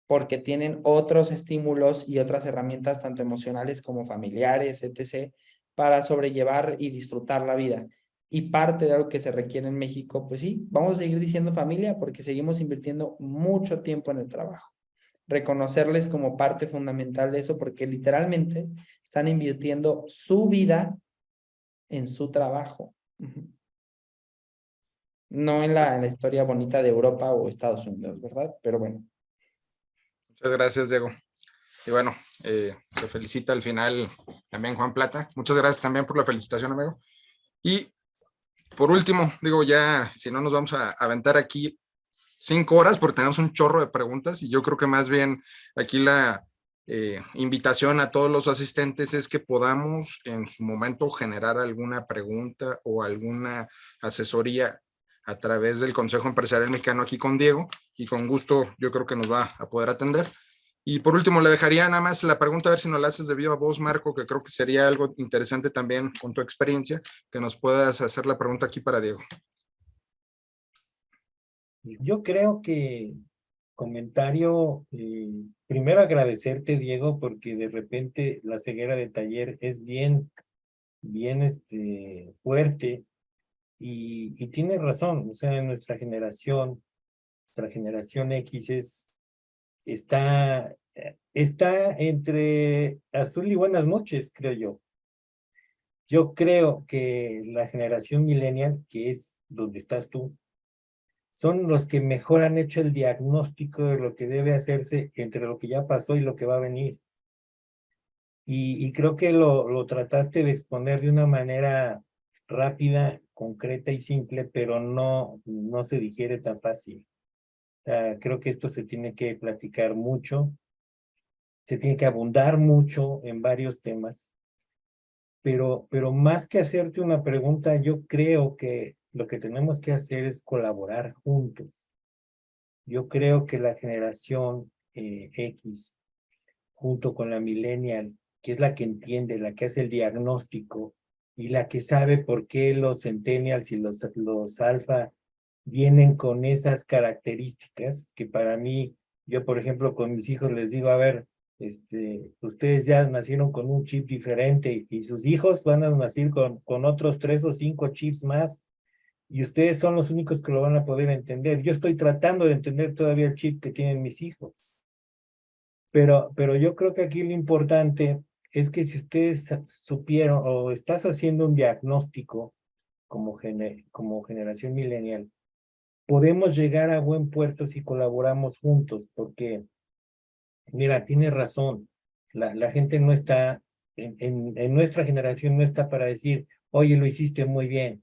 Porque tienen otros estímulos y otras herramientas, tanto emocionales como familiares, etc., para sobrellevar y disfrutar la vida. Y parte de algo que se requiere en México, pues sí, vamos a seguir diciendo familia porque seguimos invirtiendo mucho tiempo en el trabajo. Reconocerles como parte fundamental de eso porque literalmente están invirtiendo su vida en su trabajo. No en la historia bonita de Europa o Estados Unidos, ¿verdad? Pero bueno. Muchas gracias, Diego. Y bueno, se felicita al final también Juan Plata. Muchas gracias también por la felicitación, amigo. Y por último, digo, ya si no nos vamos a aventar aquí 5 horas porque tenemos un chorro de preguntas y yo creo que más bien aquí la invitación a todos los asistentes es que podamos en su momento generar alguna pregunta o alguna asesoría a través del Consejo Empresarial Mexicano aquí con Diego, y con gusto yo creo que nos va a poder atender. Y por último, le dejaría nada más la pregunta, a ver si nos la haces de viva voz, Marco, que creo que sería algo interesante también con tu experiencia, que nos puedas hacer la pregunta aquí para Diego. Yo creo que comentario, primero agradecerte, Diego, porque de repente la ceguera de taller es bien fuerte, Y tiene razón, o sea, nuestra generación X está entre azul y buenas noches, creo yo. Yo creo que la generación millennial, que es donde estás tú, son los que mejor han hecho el diagnóstico de lo que debe hacerse entre lo que ya pasó y lo que va a venir. Y creo que lo trataste de exponer de una manera rápida, concreta y simple, pero no se digiere tan fácil. Creo que esto se tiene que platicar mucho, se tiene que abundar mucho en varios temas, pero más que hacerte una pregunta, yo creo que lo que tenemos que hacer es colaborar juntos. Yo creo que la generación X, junto con la millennial, que es la que entiende, la que hace el diagnóstico y la que sabe por qué los centennials y los alfa vienen con esas características que para mí, yo por ejemplo con mis hijos les digo, a ver, ustedes ya nacieron con un chip diferente y sus hijos van a nacer con otros 3 o 5 chips más y ustedes son los únicos que lo van a poder entender. Yo estoy tratando de entender todavía el chip que tienen mis hijos. Pero yo creo que aquí lo importante es que si ustedes supieron o estás haciendo un diagnóstico como generación millennial, podemos llegar a buen puerto si colaboramos juntos, porque, mira, tiene razón, la gente no está, en nuestra generación no está para decir, oye, lo hiciste muy bien.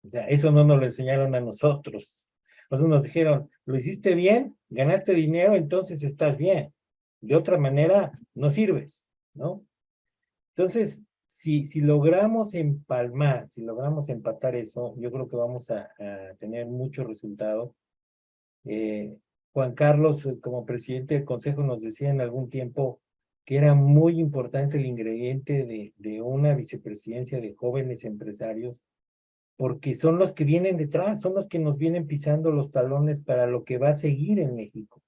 O sea, eso no nos lo enseñaron a nosotros. Nosotros nos dijeron, lo hiciste bien, ganaste dinero, entonces estás bien. De otra manera, no sirves, ¿no? Entonces, si logramos empalmar, si logramos empatar eso, yo creo que vamos a tener mucho resultado. Juan Carlos, como presidente del Consejo, nos decía en algún tiempo que era muy importante el ingrediente de una vicepresidencia de jóvenes empresarios, porque son los que vienen detrás, son los que nos vienen pisando los talones para lo que va a seguir en México.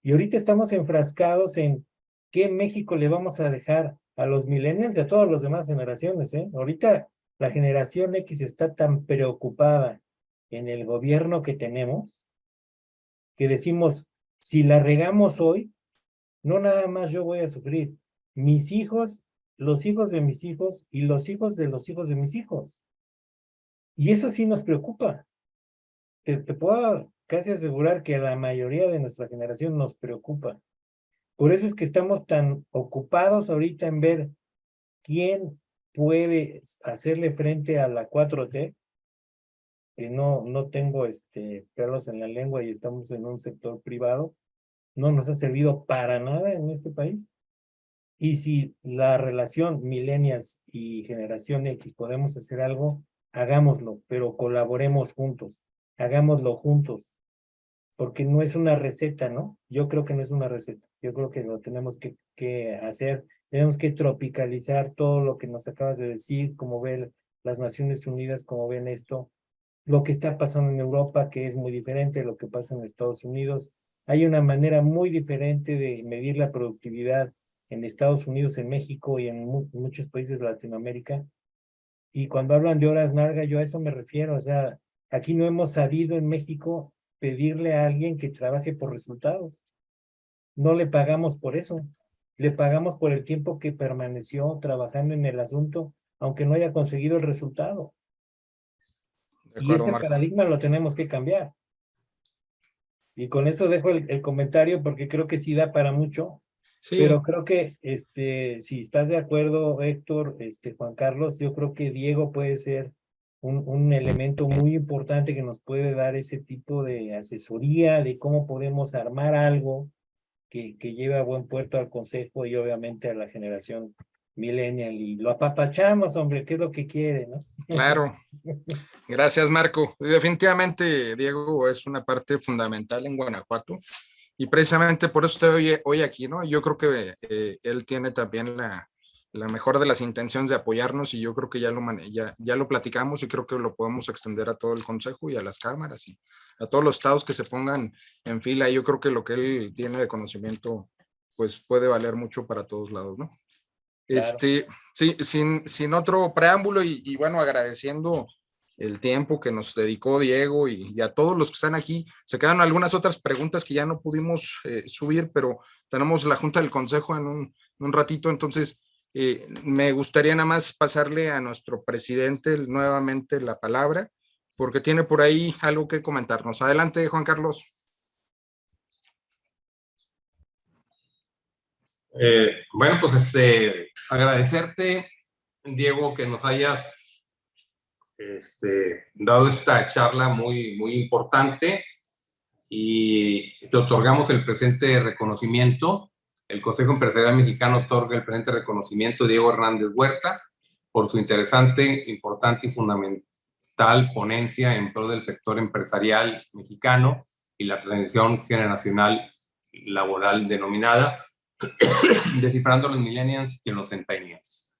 Y ahorita estamos enfrascados en qué México le vamos a dejar a los millennials y a todas las demás generaciones, ¿eh? Ahorita la generación X está tan preocupada en el gobierno que tenemos, que decimos, si la regamos hoy, no nada más yo voy a sufrir, mis hijos, los hijos de mis hijos y los hijos de los hijos de mis hijos. Y eso sí nos preocupa. Te puedo casi asegurar que a la mayoría de nuestra generación nos preocupa. Por eso es que estamos tan ocupados ahorita en ver quién puede hacerle frente a la 4T, que no tengo pelos en la lengua y estamos en un sector privado, no nos ha servido para nada en este país. Y si la relación millennials y generación X podemos hacer algo, hagámoslo, pero colaboremos juntos, hagámoslo juntos, porque no es una receta, ¿no? Yo creo que no es una receta, yo creo que lo tenemos que hacer, tenemos que tropicalizar todo lo que nos acabas de decir, como ven las Naciones Unidas, como ven esto, lo que está pasando en Europa, que es muy diferente de lo que pasa en Estados Unidos. Hay una manera muy diferente de medir la productividad en Estados Unidos, en México y en muchos países de Latinoamérica. Y cuando hablan de horas largas, yo a eso me refiero. O sea, aquí no hemos sabido en México pedirle a alguien que trabaje por resultados. No le pagamos por eso. Le pagamos por el tiempo que permaneció trabajando en el asunto, aunque no haya conseguido el resultado. De Y acuerdo, ese Marco. paradigma lo tenemos que cambiar. Y con eso dejo el comentario porque creo que sí da para mucho. Sí, Pero creo que si estás de acuerdo, Héctor, Juan Carlos, yo creo que Diego puede ser un elemento muy importante que nos puede dar ese tipo de asesoría de cómo podemos armar algo que lleve a buen puerto al consejo y obviamente a la generación millennial. Y lo apapachamos, hombre, ¿qué es lo que quiere, no? claro. Gracias, Marco. Definitivamente, Diego es una parte fundamental en Guanajuato y precisamente por eso estoy hoy aquí, ¿no? Yo creo que él tiene también la mejor de las intenciones de apoyarnos y yo creo que ya lo platicamos y creo que lo podemos extender a todo el consejo y a las cámaras y a todos los estados que se pongan en fila. Yo creo que lo que él tiene de conocimiento pues puede valer mucho para todos lados, ¿no? Claro. Sí, sin otro preámbulo y bueno, agradeciendo el tiempo que nos dedicó Diego y a todos los que están aquí. Se quedan algunas otras preguntas que ya no pudimos subir, pero tenemos la Junta del Consejo en un ratito, entonces me gustaría nada más pasarle a nuestro presidente nuevamente la palabra, porque tiene por ahí algo que comentarnos. Adelante, Juan Carlos. Bueno, pues agradecerte, Diego, que nos hayas dado esta charla muy, muy importante y te otorgamos el presente reconocimiento. El Consejo Empresarial Mexicano otorga el presente reconocimiento a Diego Hernández Huerta por su interesante, importante y fundamental ponencia en pro del sector empresarial mexicano y la transición generacional laboral denominada Descifrando los Millennials y los Centennials.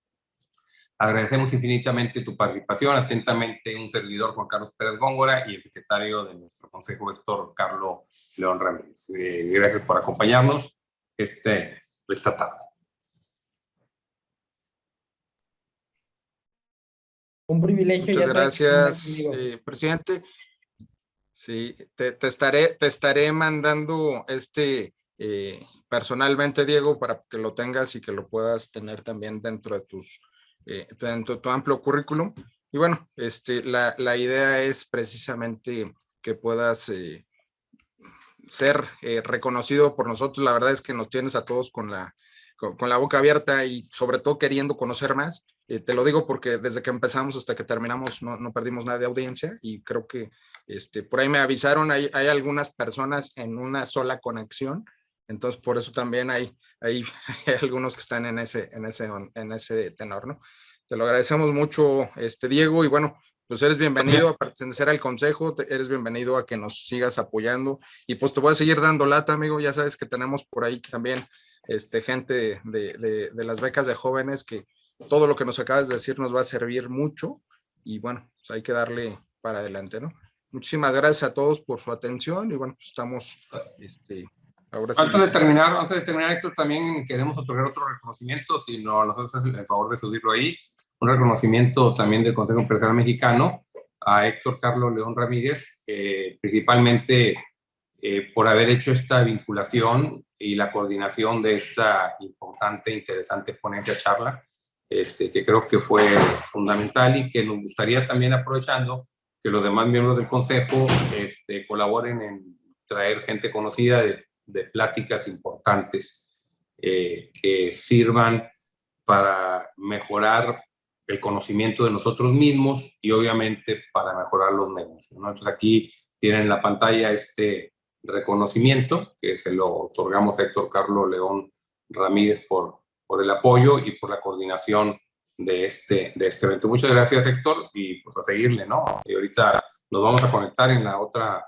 Agradecemos infinitamente tu participación. Atentamente, un servidor, Juan Carlos Pérez Góngora, y el secretario de nuestro consejo, Héctor Carlos León Ramírez. Gracias por acompañarnos esta tarde. Un privilegio. Muchas gracias, presidente. Sí, te estaré mandando personalmente, Diego, para que lo tengas y que lo puedas tener también dentro de dentro de tu amplio currículum. Y bueno, la idea es precisamente que puedas ser reconocido por nosotros. La verdad es que nos tienes a todos con la boca abierta y sobre todo queriendo conocer más. Te lo digo porque desde que empezamos hasta que terminamos no perdimos nada de audiencia, y creo que por ahí me avisaron, hay algunas personas en una sola conexión, entonces por eso también hay algunos que están en ese tenor, ¿no? Te lo agradecemos mucho, Diego, y bueno, pues eres bienvenido a pertenecer al consejo, eres bienvenido a que nos sigas apoyando, y pues te voy a seguir dando lata, amigo. Ya sabes que tenemos por ahí también gente de las becas de jóvenes, que todo lo que nos acabas de decir nos va a servir mucho, y bueno, pues hay que darle para adelante, ¿no? Muchísimas gracias a todos por su atención, y bueno, pues estamos ahora sí. Antes de terminar, Héctor, también queremos otorgar otro reconocimiento, si no nos haces el favor de subirlo ahí, un reconocimiento también del Consejo Empresarial Mexicano a Héctor Carlos León Ramírez, principalmente por haber hecho esta vinculación y la coordinación de esta importante e interesante ponencia charla, que creo que fue fundamental, y que nos gustaría también, aprovechando, que los demás miembros del Consejo colaboren en traer gente conocida de pláticas importantes que sirvan para mejorar el conocimiento de nosotros mismos y obviamente para mejorar los negocios, ¿no? Entonces aquí tienen en la pantalla reconocimiento que se lo otorgamos a Héctor Carlos León Ramírez por el apoyo y por la coordinación de este evento. Muchas gracias, Héctor, y pues a seguirle, ¿no? Y ahorita nos vamos a conectar en la otra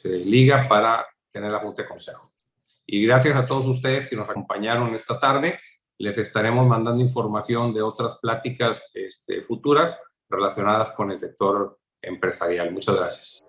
liga para tener la Junta de Consejo. Y gracias a todos ustedes que nos acompañaron esta tarde. Les estaremos mandando información de otras pláticas futuras relacionadas con el sector empresarial. Muchas gracias.